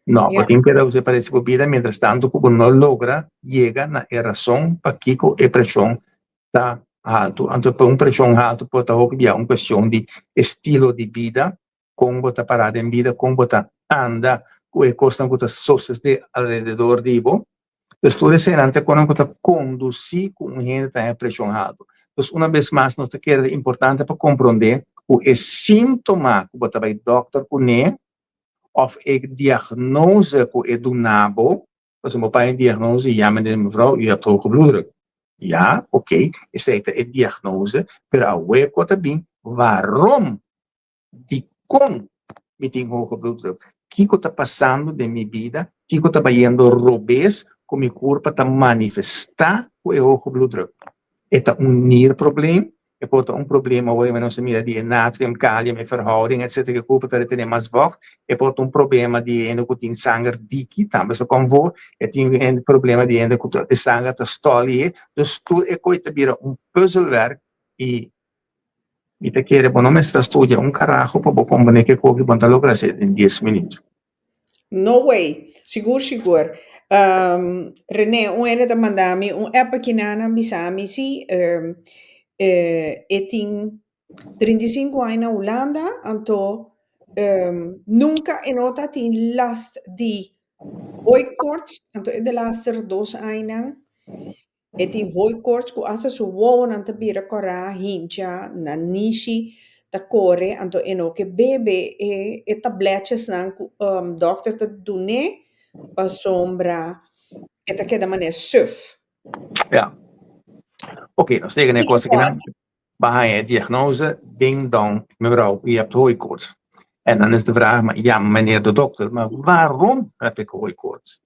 Não, você tem que usar para essa bebida, mientras tanto, você não logra chegar na razão para que a pressão está alto. Então, para uma pressão alta, pode ser uma questão de estilo de vida, como você parar em vida, como você anda, que costam que você de alrededor de você. Então, tudo isso é quando você conduzir com gente que tem pressão alta. Então, uma vez mais, nós queremos importante para compreender o sintoma que você vai doctor com ele, ou a diagnose que é do nabo. Por exemplo, para a diagnose, chama de mevrouw, u hebt hoge bloeddruk. Ja, ok, essa é a diagnose, pero a hueco também, waarom die com me tem hoge bloeddruk? O que está passando de minha vida? O que está fazendo robês com meu corpo para manifestar o hoge bloeddruk? É nierprobleem. Je pode ter problema waar we nos mira de natrium, kalium e verhouding, etc. Que o corpo para ter mais vocht. Je pode ter problema de ene que tem sangue diki, também se com voor. Je tem problema de ene que sangue te stolie. Dus tudo é coisa vira puzzelwerk e te querer, bom, não me está estudando carajo para bom compreender que coisa que banta logra ser em 10 minutos. No way, sigur. René, era da mandami, app que nana bisami si, etin 35 anos na Holanda, então nunca he notado tin last di hooikoorts, então de laatste 2 anos, etin hooikoorts, ku asa su woon aan te bira kora, hincha, na nishi, ta corre, anto eno que bebe e tabletjes nan dokter te dune pa sombra e ta queda mané suf. Ja. Oké, dan zeggen ik was ik Situatie. dan bij je diagnose, ding dong, mevrouw, je hebt hooikoorts. En dan is de vraag, maar ja, meneer de dokter, maar waarom heb ik hooikoorts?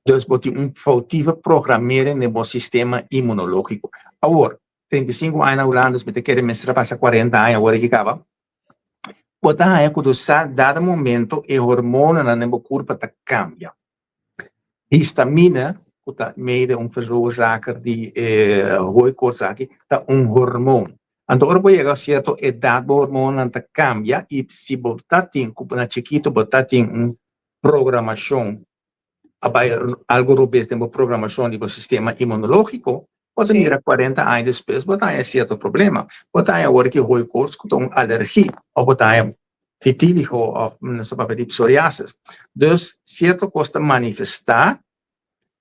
Dus wordt die foutieve programmering in het sistema immunológico. Ahora, 35 años hablando, me te quiere menstruar pasa 40 años, ahora que acaba. Botar é quando a dado momento e hormona na nebo corpo ta cambia. Histamina, que mede veroorzaker die hooikoortsaak, ta hormoon. En door bij je certo edad hormona ta cambia e se botar tem na chiquito botar tem programação, algo rubes tem programação do sistema imunológico. Pode vir a 40 anos depois, botar é certo problema. Botar é agora que hooikoorts com alergia, ou botar é vitíligo of psoriasis. Dus, certo costa manifestar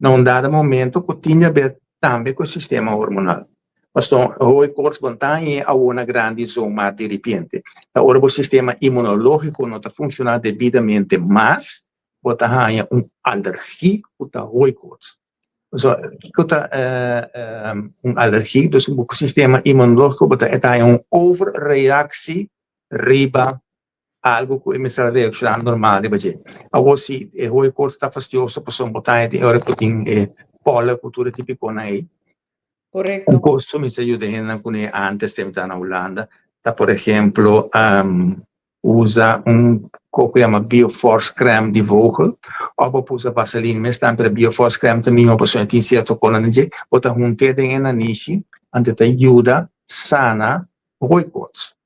num dado momento que tinha a ver também com o sistema hormonal. Mas hooikoorts bontanye a uma grande zona de repente. Agora o sistema imunológico não está funcionando devidamente, mas botanha alergia com hooikoorts. So, kita alergie, dus o sistema imunológico tem overreactie riba algo que é reação normal, agora se o hooikoorts está fastidioso, pessoa botar de hora que tem pola cultura típica aí. Correcto. Posso me ajudar com antes de na Holanda, tá por exemplo usa que chama Bioforce creme de vogel, ou usa vaseline, mas também Bioforce creme também uma pessoa tem certo colonizar, bota junte de na niche, ante te ajuda sana hooikoorts.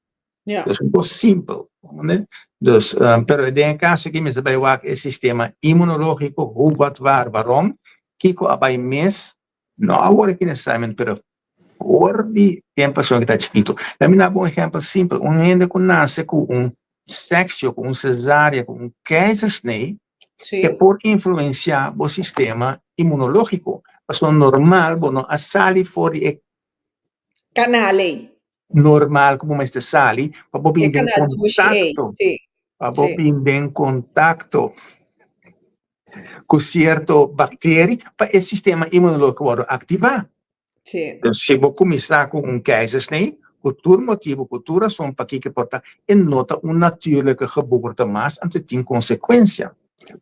Ja. Dus het is simpel. Né? Dus, pero in caso que me se vai o sistema imunológico, hoe wat waar, waarom, kiko abay mes, não agora que necessariamente, pero por de tempo que está chiquito. Também dá um exemplo simples, gente que nasce com sexo, com cesárea, com keizersnee, que pode influenciar o sistema imunológico. Mas o normal, bueno, a sali fora Canale. Normal como este sali, para bobin bem contacto, para bobin bem contacto com certo bactéria, para o sistema imunológico ativar. Sim. Então, se você começar com keizersnee, por motivo, por razão, para que pode nota natuurlijke geboorte, mas antes tem consequência.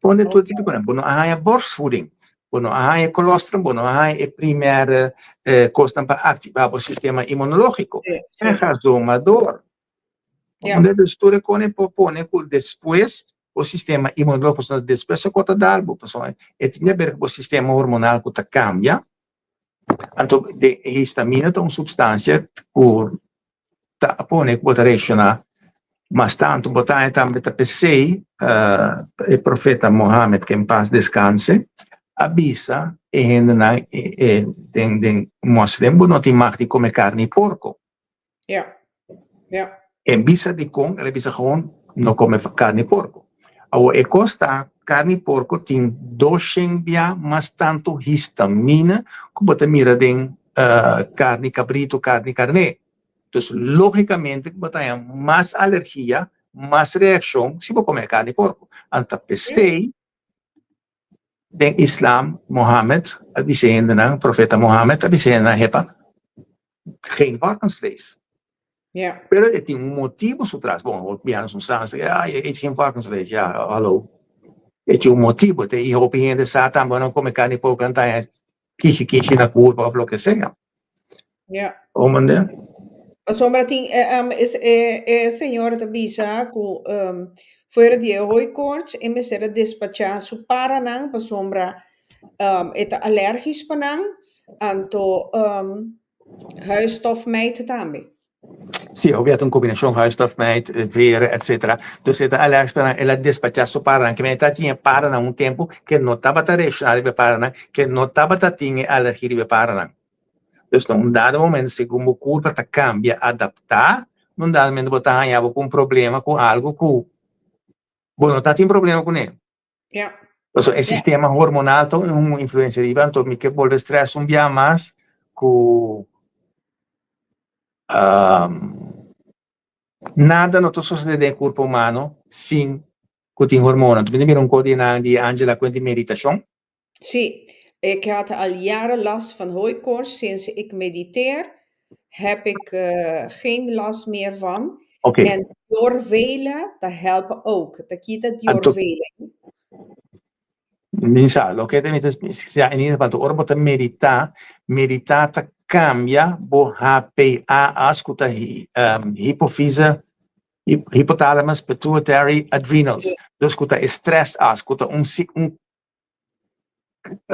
Quando tudo tipo, não há borstvoeding. Bueno, há colostrum, bueno, há primeira costa para ativar o sistema imunológico. É resumador. Onde a história propõe que depois o sistema imunológico depois se conta de algo, pessoal. E tinha a ver com o sistema hormonal que cambia. Então, a histamina é uma substância que põe que pode reaccionar. Mas tanto, botar também a PC, o profeta Mohammed, que em paz descanse, avisa den muslim não tem mais de comer carne e porco. Em visa de com, ele avisa com não comer carne e porco. Agora, e costa carne e porco tem 200 mais tanto histamina que você mira den carne cabrito, carne carne. Então, logicamente, você tem mais alergia, mais reação se você comer carne e porco. Então, pensei den Islam, Mohammed, dizendo, o profeta Mohammed, dizendo, geen varkensvlees. Pero ele tem motivo por trás. Bom, os pianos não sabem, eet geen varkensvlees. Ja, hallo. Ele tem motivo. De Europeanen de Satan, não come carne por cantar, kishi na curva, ou o que seja. Omende? Sombra tem, senhora da bisa, que fora de hooikoorts e me será despachar su para nang pa sombra eta allergisch pa nang anto huisstofmijt também. Sì, ovviamente una combinazione huisstofmijt, veren, etc. Dus het allergisch pa nang ela despachar su para nang, que me tinha para nang un tempo que não estava a reaccionar de para nang, que não estava a tinha alergia de para nang. Dus num dado momento, se como curva tá cambia, adaptar, num dado momento botar arranhava com problema com algo que bueno, tá tem problema com ele. O sistema hormonal tem uma influência diva, então me que pode estresse dia mais com Nada não sucede no corpo humano sem que tem hormona. Tu vem um código de Angela com de meditação? Zie, ik had al jaren last van hooikoorts. Sinds ik mediteer heb ik geen last meer van. Ok. En doorvelen, dat helpt ook. Dat je dat doorvelen. Misal, lo que te metes, si in ieder geval, ora bota meditata cambia, bo HPA, ascuta, hipofise, hypothalamus, pituitary, adrenals. Dus escuta stress, escuta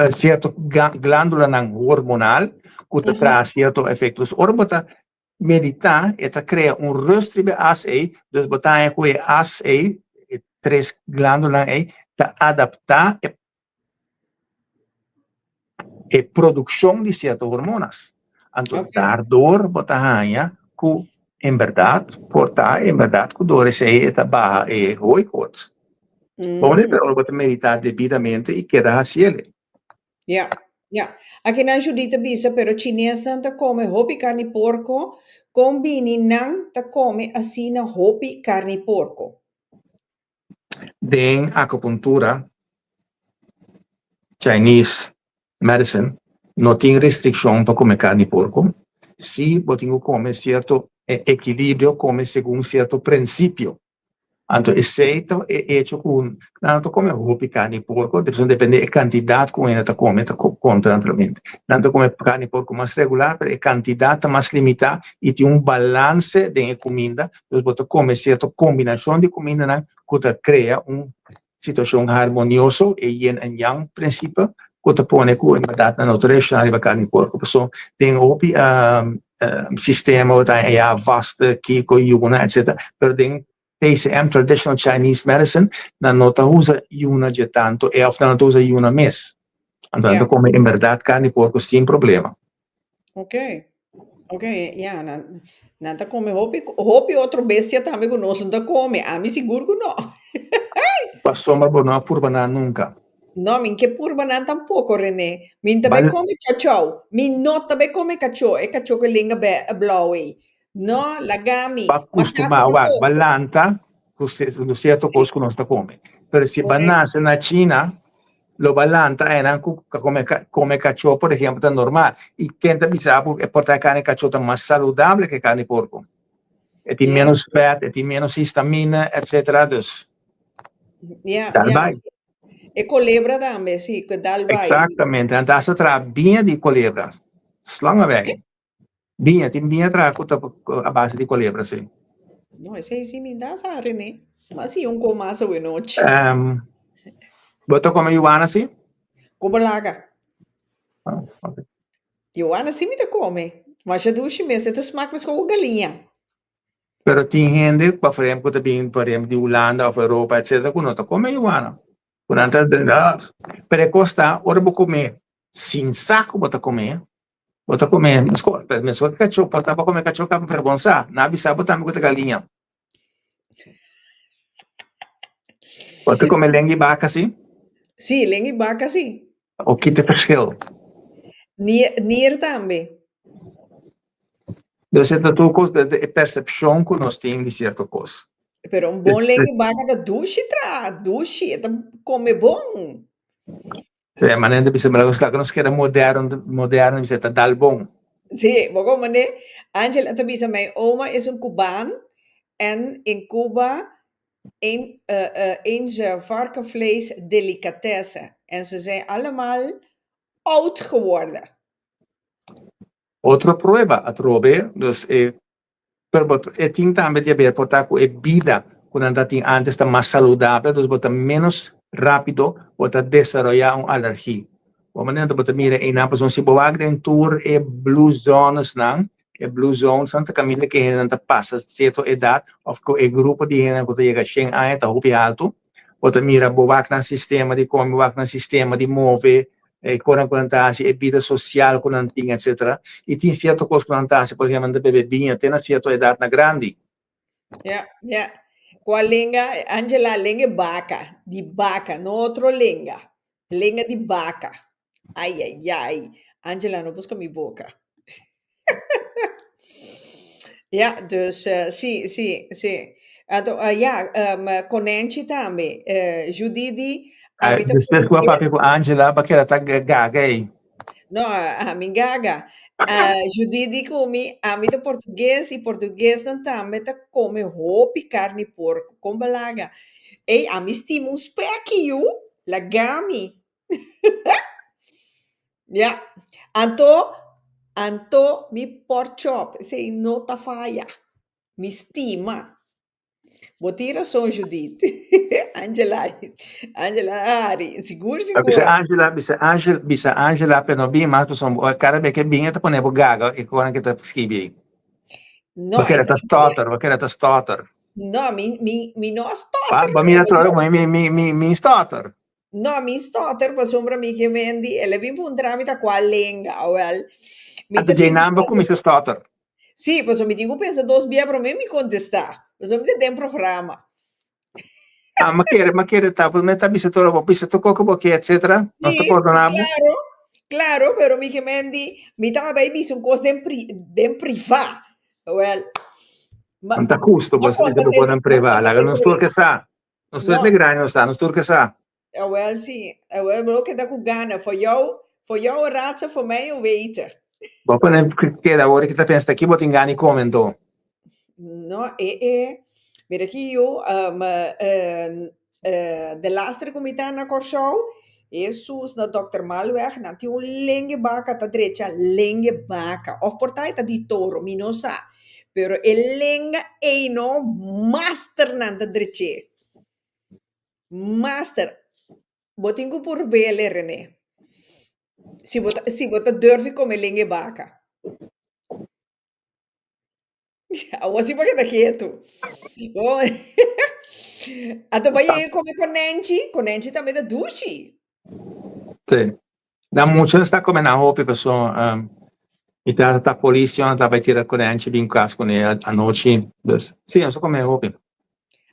certo glândula hormonal, que traz certo efeitos. Ora bota meditar, eta cria rustibe as dus botar com as três glândulas ta adaptar e produção de certas hormonas. Então, daardoor botahanha que, em verdade, portar, em verdade, que dor esse eta barra e hooikoorts. Bom, então, botar meditar devidamente e queda assim ele. Ja, ja. Aqui na Judita bisa, pero chinesa ta come hopi carne porco, combini nan ta come asina hopi carne porco. Den acupuntura, Chinese medicine, não tem restrição para comer carne de porco. Se você come certo equilíbrio, come segundo certo princípio. Então, esse é hecho com, não come roupa carne de porco, depende da quantidade que você come, constantemente. Não come carne de porco mais regular, mas a quantidade mais limitada e tem balance de comida. Então, você come certa combinação de comida que cria situação harmoniosa e yin and yang princípio, que põe com em verdade na natureza de carne de porco. Então, tem sistema que é vasto, que yuna, etc. Pero tem TCM, Traditional Chinese Medicine, não usa yuna de tanto, e não usa yuna mês. Então, come em verdade carne de porco sem problema. Ok, ja, nada come hopi outro bestia também que nós não come, a mim seguro que não. Passou uma boa purba nunca. No, min que purba nan tampoco, René. Min tabe come cachao. Min no tabe come cachao. E cachao que linga blowy. No, lagami. Acostumar, balanta, no certo coisa que nós está come. Pero se banase na China, lo balanta é come cachorro, por exemplo, tá normal. E tenta pensar é portar carne cachorro mais saudável que carne porco. E tem menos fat, e tem menos histamina, etc. Dus. E culebra também, sim, que dá vai. Exatamente. Então, se trata bem de culebra. Slangen weg. Bem, tem bem atrás a base de culebra, sim. Não, esse aí sim me dá, sabe, né? Mas sim, comaço de noite. Botou como Ioana, sim? Como laga. Okay. Ioana sim me dá come. Mas já duas meses, você smaak mas com galinha. Pero tem gente, por exemplo, de Holanda ou Europa, etc., que não come Ioana. Pero costa, ora vou comer sem saco, bota comer, mas que cachorro, bota para comer cachorro para bonçar, na bisa bota me galinha. Bota comer lengue vaca, sim? Sim, lengue vaca, sim. O que te verschil? Nier também. Dus é tudo coisa de percepção que nós temos de certa coisa. Pero bom lengue vaca da duche come bom. É, mas ainda bisa que nós queremos moderno, isso tá dal bom. Sim, vou como Angela também mijn oma is een Cubaan en in Cuba eet ze varkenvlees delicatesse en ze zijn allemaal oud geworden. Outra prueba a trobe, dus tem também de haver portar com vida quando tem antes está mais saudável, dus bota menos rápido bota desarrollar alergia. O momento bota mira em na pessoa se boa tem tour e blue zones não, e blue zones santa caminho que ainda passa certa idade ou que o grupo de gente que chega sem a tá rupi alto, bota mira boa na sistema de come, boa na sistema de move quando acontece a vida social quando tinha, etc. E tem certa coisa que acontece, por exemplo, de bebedinha, tem certa idade na grande. Ja. Qual lenga, Angela, lenga de vaca, no outro lenga de vaca. Ai. Angela, não busca minha boca. Ja, dus zie. Ja, konijntje também. Judidi, amita Depois que o papi português. com Angela, porque ela tá gaga aí. No, a mingaga. Judidi comi, amita português e português não também tá come roupa e carne de porco com balaga. Ei, a mi stimo un specchio, la gami. Ja. Anto mi pork chop, sei nota faia. Mi stima. Botira São Judite. Angela, Angela Ari, seguro, seguro. Bisa Angela, pero bem mais pessoa, cara bem que bem tá ponendo gaga e quando que tá escrevi. No, Porque ela tá stutter, porque ela tá stutter. no, mi no Ah, stotter, ba mira trovo, mi stutter. no, mi stotter, pa sombra mi che vendi, e le vi un tramite qua lenga, well. Mi Ato te jay pinto namba com Mr. Stutter. sì, pues mi digo pensa dos via para mim me contestar. Pues me tem programa. Ah, ma quer tá, pues me tá bisa todo, bisa to coco boque, etc. Nós tá Sì, perdonamos. claro, claro, pero mi che mendi, mi tava baby su cos den priva. Well, Não tá custo, ma você conta não nesse, pode ma privar. conta Lá, não estou depois. que sa. Não estou No, de grande, não sa, não estou que sa. well, sì, well, bro, che da cu gana, voor jou een raadse, voor mij een waiter. Vou pôr que da hora que tá pensando aqui, vou te enganar e comentou. No, mira aqui eu, de laatste comité na Corso, Jesus na Dr. Malweg, na tiu lenge baka ta drecha, lenge baka. Of portai ta di toro, mi non sa. Pero el lenga no master na ta dreche. Master. Botingo por bele, René. Si bota durfi come lenge baka. Awas si baka ta quieto. Oh. Ato ba ye come con Nenchi também da dushi. Sim. Dá muito, não está comendo a roupa, pessoa. E tá polícia, ela vai tirar com a gente, bem caso com ele à noite. Sim, eu só comer roupa.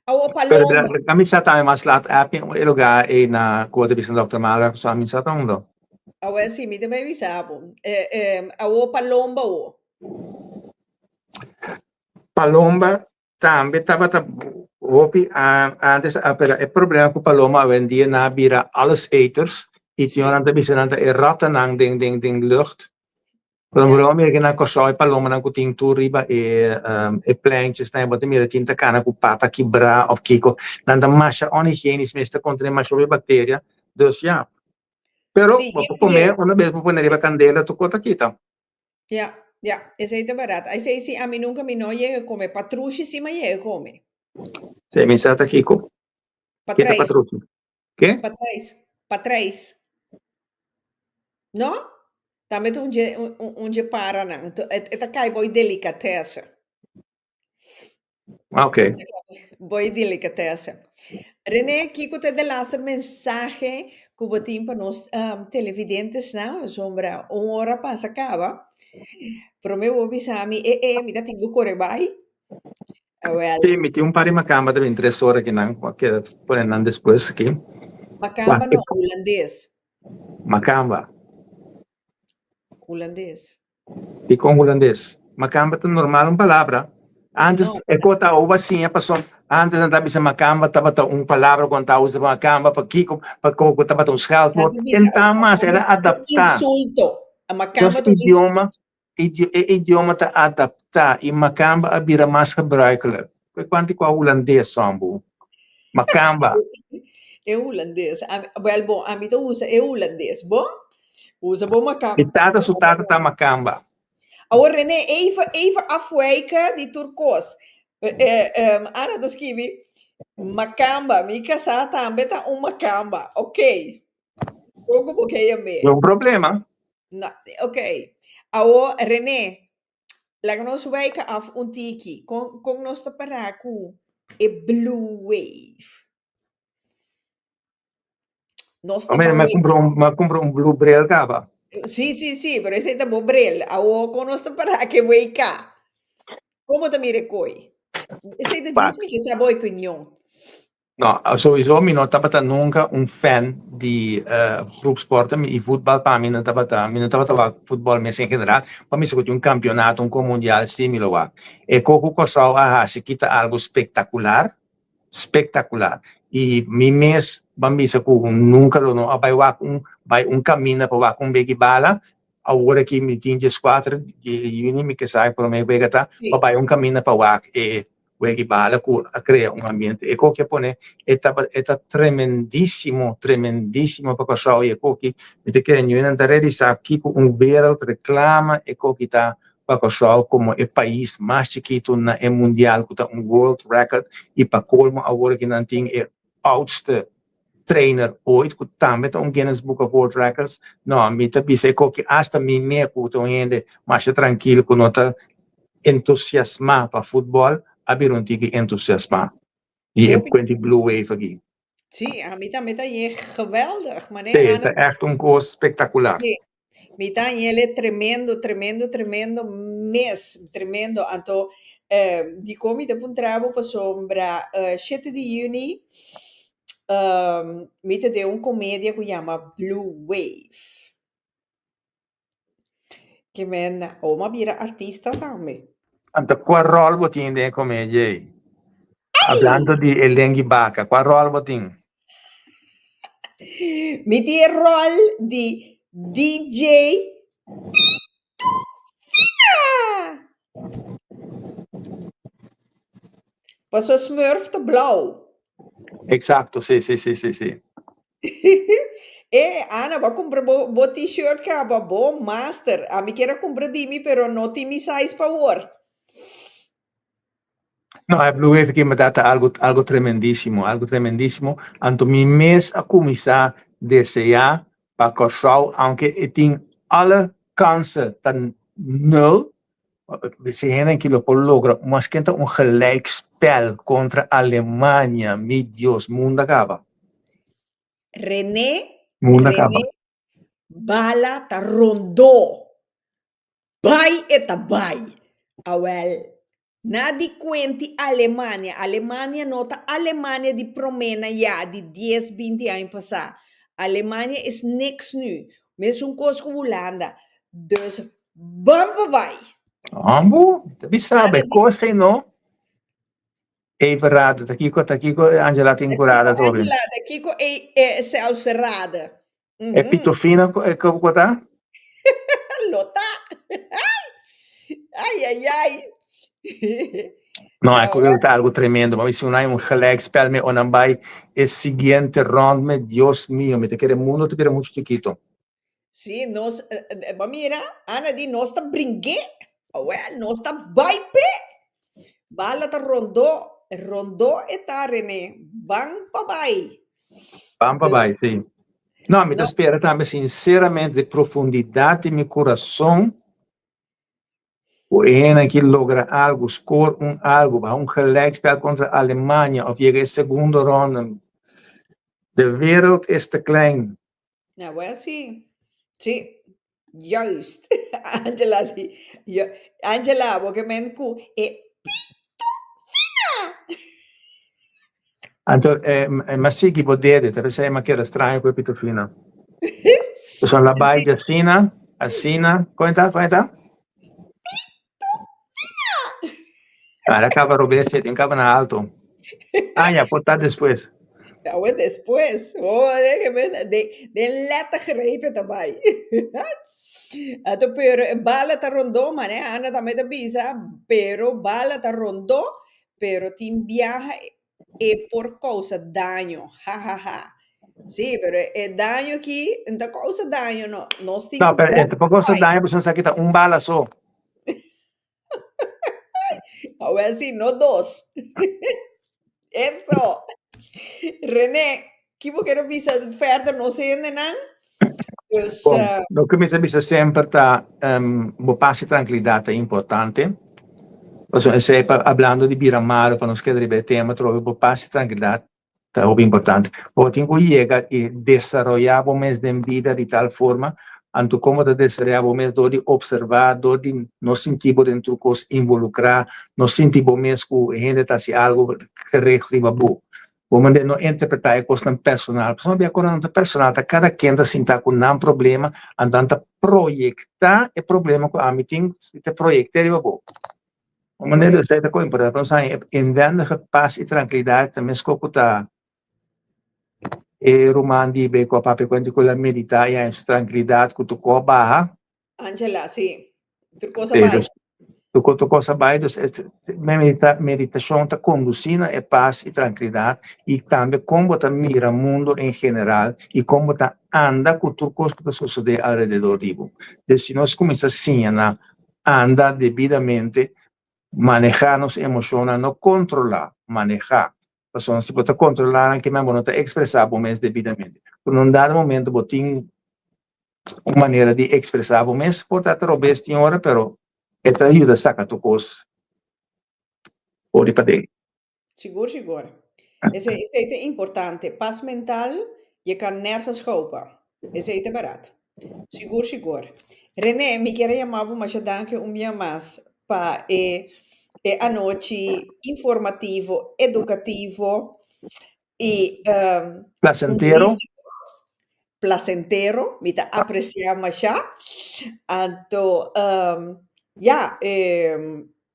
Awo Pero paloma. kami sa tayo mas lahat, aping lugar na kuha de bisang Dr. Mala, so amin sa taong do. Awo si mi te baby sabo. Awo palomba o. Palomba, tambe, taba hopi, antes, pero el problema con Paloma, vendia na bira alles eters, y Sí. tiyon ang tabi sa nanta, ratten ang ding lucht. Dan Ja. vooral meer na kosoy Paloma ng kuting turiba, pleintjes, na wat meer tinta kana ku pata kibra of kiko, nanda masha onhygienisch meeste contra masha bacteria, dus ja. Pero, Sí, po comer, una vez po poner candela, tu kota kita. ja, ja, ese es barato. Aí sei si a mim nunca me não llega come patrushi si ma llega come. Se mi sa ta kiko. Kita Patrais, patruci. ¿Qué? patrais. No? Também um je para não. Eta cai boi delicatessa. Ok. Boi delicatessa. René, Kiko te de laatste mensaje como team para nos televidentes, ¿no? Sombra, 1 hora pasa acaba. Pero me voy a pisar mi, mira, tengo corre bye. Well, Sì, metti un pari macamba da 3 ore che poi non después aqui. Macamba no, holandês. Macamba. Holandês. E com holandês. Macamba é normal uma palavra. Antes, No. é que tá assim, passou. Antes não estava macamba, estava palavra quando estava usando macamba para kiko, para coco, estava scheldwoord. Então, mas era adaptar. Insulto. A macamba Dus idioma te adaptar. E macamba a bira mais gebruikelijk. Quanto com holandês, sambo. Macamba. É holandês. Well, bom, a mim usa é holandês, bom? Usa bom macamba. E tata sutata tá macamba. Agora, René, even afwijken die turcos. Ana da scrivi macamba, mica sa também tá macamba. Ok. Pouco porque é me. É um problema. No, ok. Agora, René, laat ons wijken af een tiki. Kom nos te paraku. E blue wave. Nos te Maar compro un blue braille cava. Sí, pero ese es de Bobrel. Ahora con nos te para que wake. ¿Cómo te mire coi? Ese es de Pak. dismi que sabe opinión. No, sowieso, mi non stata nunca un fan di groepsporten, di voetbal, pa mi non stata voetbal mes in general, pa mi se un campionato, un mondial simile wa. E coco cosa se kita algo spectacular, spectacular. E mi mes bambisa ko nunca lo no abai wa un cammina pa wa un begi bala, agora que mi tinha squadra di uni mi che sai per me vegata, Sì. pa un cammina pa wa e wegi bala ku a crea un ambiente. E coco pone eta tremendissimo, tremendissimo para so e coqui e che noi andare di sa tipo un wereld reclama e coqui ta para so como e país mais chiquito na e mundial com un world record e para colmo agora que não tem e oudste trainer ooit com também um Guinness Book of World Records não me tá bisa coqui hasta me com to ende mais tranquilo com nota entusiasma para futebol abrir um tique entusiasma e é com Blue Wave aqui. Sì, a metà è geweldig, maar nee, Sí, het is echt een koers spectaculair. Sí, metà è tremendo, tremendo, tremendo, mes, tremendo. Anto, di come te puntravo per sombra, 7 di juni, mettete un commedia che si chiama Blue Wave. Che men, ma vira artista también. Anto, qual rol wat in de comedie? Hablando di Elenghi Baca, qual rol wat in? Metti il rol di DJ Paso Smurf de blauw. Exacto, sí, sí, sí, sí, sí. Ana, va a comprar bo t-shirt que va bo master. A mí quiero comprar dimi, pero no timi size power. No, el Blue Wave que me data algo tremendísimo, algo tremendísimo. Anto mi mes a comisa desea para Kosovo, aunque tiene alle kansen dan nul. We zijn que lo logra, mas que un gelijkspel contra Alemania, mi Dios, mundo acaba. René acaba. bala ta rondó. Bai eta bai. Awel. Nadi quenti Alemania nota Alemania di promena ja di 10-20 anos passar. Alemania is niks nu. Met zo'n koos Holanda. Dus bampa vai. Ambo, tabi sabe, cosa no? Even raden, takiko, Angela Tincurada, Robin. Angela, takiko e self-raden. E Pitofina, como tá? Lota. Ai. No, ecco, è algo tremendo, ma se non hai un gelijkspel met Onambai, el siguiente round met Dios mío, me te quiere mundo, te quiere mucho chiquito. Sì, ma mira, Ana di nostra bringue, well, nostra baipe, balla ta rondò e ta René, bang papai. Bang papai, sì. No, mi spero también sinceramente de profundidad de mi corazón, o que logra algo, score algo, va un gelijkspel contra Alemania, of llega el segundo round. De wereld is te klein. Nou, well, sì, juist. Angela, wo che men cu, e Pitofina! Anto, ma sì, chi può dire, te sei ma che era strano quel Pitofina. Sono la bai di Assina, come sta? Cara, acaba Roberto, tem acaba na alto. Ya, portar después. Nou, después. Oh, de letta grepen daarbij. Pero bala ta rondó, man, Ana también te avisa, pero bala ta rondó, pero tin viaja e por causa daño, ja. Sí, pero el daño aquí, enta causa daño, no stick. No, pero por causa daño, pues se quita un bala só. Ahora sí, no dos. Eso. René, ¿qué quiero visa verder no se entienden? Dus, lo que me dice sempre passi tranquillità è importante. Se hablando di Biramar, para nos quedar el tema, trovo passi tranquillità è importante. O tengo llega y desarrollamos en vida de tal forma, anto como de desarrollamos de observar, de no sentimos dentro cos involucrar, no sentimos mesmo que gente está algo que recriba bu. Vamos não interpretar a questão personal. Porque não é questão personal, cada quem está sentado com um problema, andando projetar o problema com a meeting, te projetar e bom. Vamos não sei da coisa importante, mas em vez de paz e tranquilidade, também escuta Roman di be com a papai quando com a meditar e a tranquilidade com tu co barra. Angela, sim. Tu cosa vai? Tu cosa vai, meditação está conduzindo a paz e tranquilidade e também como está mira o mundo em geral e como está anda com tudo coisa que está sucedendo ao redor de você. Então, se nós começamos assim a andar devidamente, manejar nossas emoções, não controlar, manejar. Então, se você controlar, que mesmo não está expressar mais devidamente. Por um dado momento, você tem uma maneira de expressar mais, pode estar obeso em hora, pero esta ajuda a sacar tu coisa. Pode para Seguro. Esse é importante. Paz mental, je kan nergens kopen. Esse é barato. Seguro. René, me queria chamar mas danke dia mais para a noite informativo, educativo e placentero, me tá apreciar mais já. Então,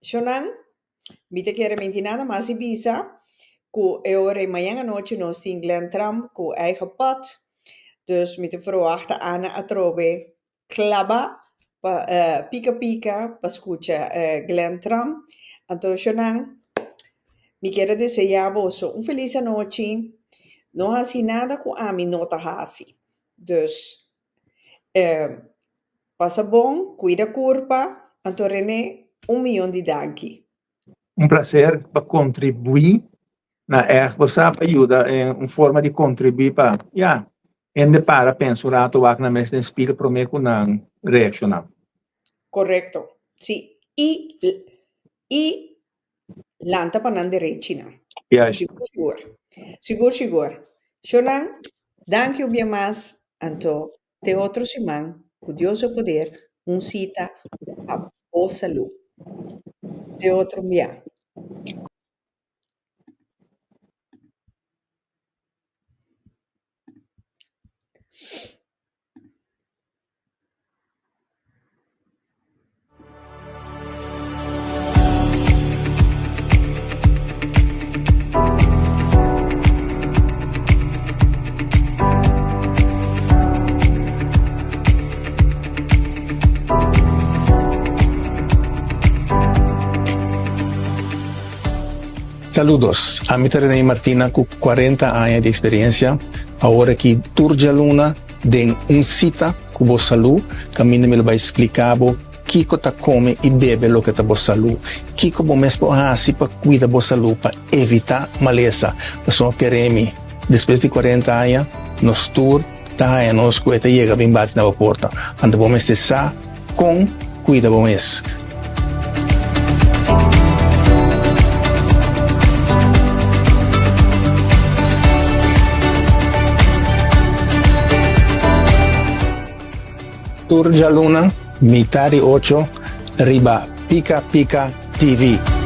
Shonan, me te quero mentir nada mais e bisa, que ora amanhã à noite nós temos Glen Tram com eigen pad. Dus met de verwachte Anna Atrobe klaba pica para escuchar Glen Tram. Então, Shonan, me quero desejar a você feliz noite. Não há nada com a mim nota hasi. Dus, passa bom, cuida a curva. Então, René, milhão de danki. Prazer para contribuir na você ajuda em forma de contribuir para para pensar atuar na mesma espírito para mim não reaccionar. Correto, sim. E lanta para não derechina. Seguro. Shonan, danke bem mais. Então, te outro semana, com Deus o poder, cita a boa saúde. Te outro dia. Saludos, a mí René Martina con 40 años de experiencia, ahora que Turgia Luna de cita con vos salud, camino me lo va a explicar Kiko ta come e bebe lo que ta vos salud. Kiko bo mesmo assim para cuidar vos salud, para evitar maleza. Mas não queremos, depois de 40 anos, nos tour, tá nos coeta chega bem bate na porta. Anda bom estar com cuida bom mês. Turgia Luna, Mitari 8, Riba Pica TV.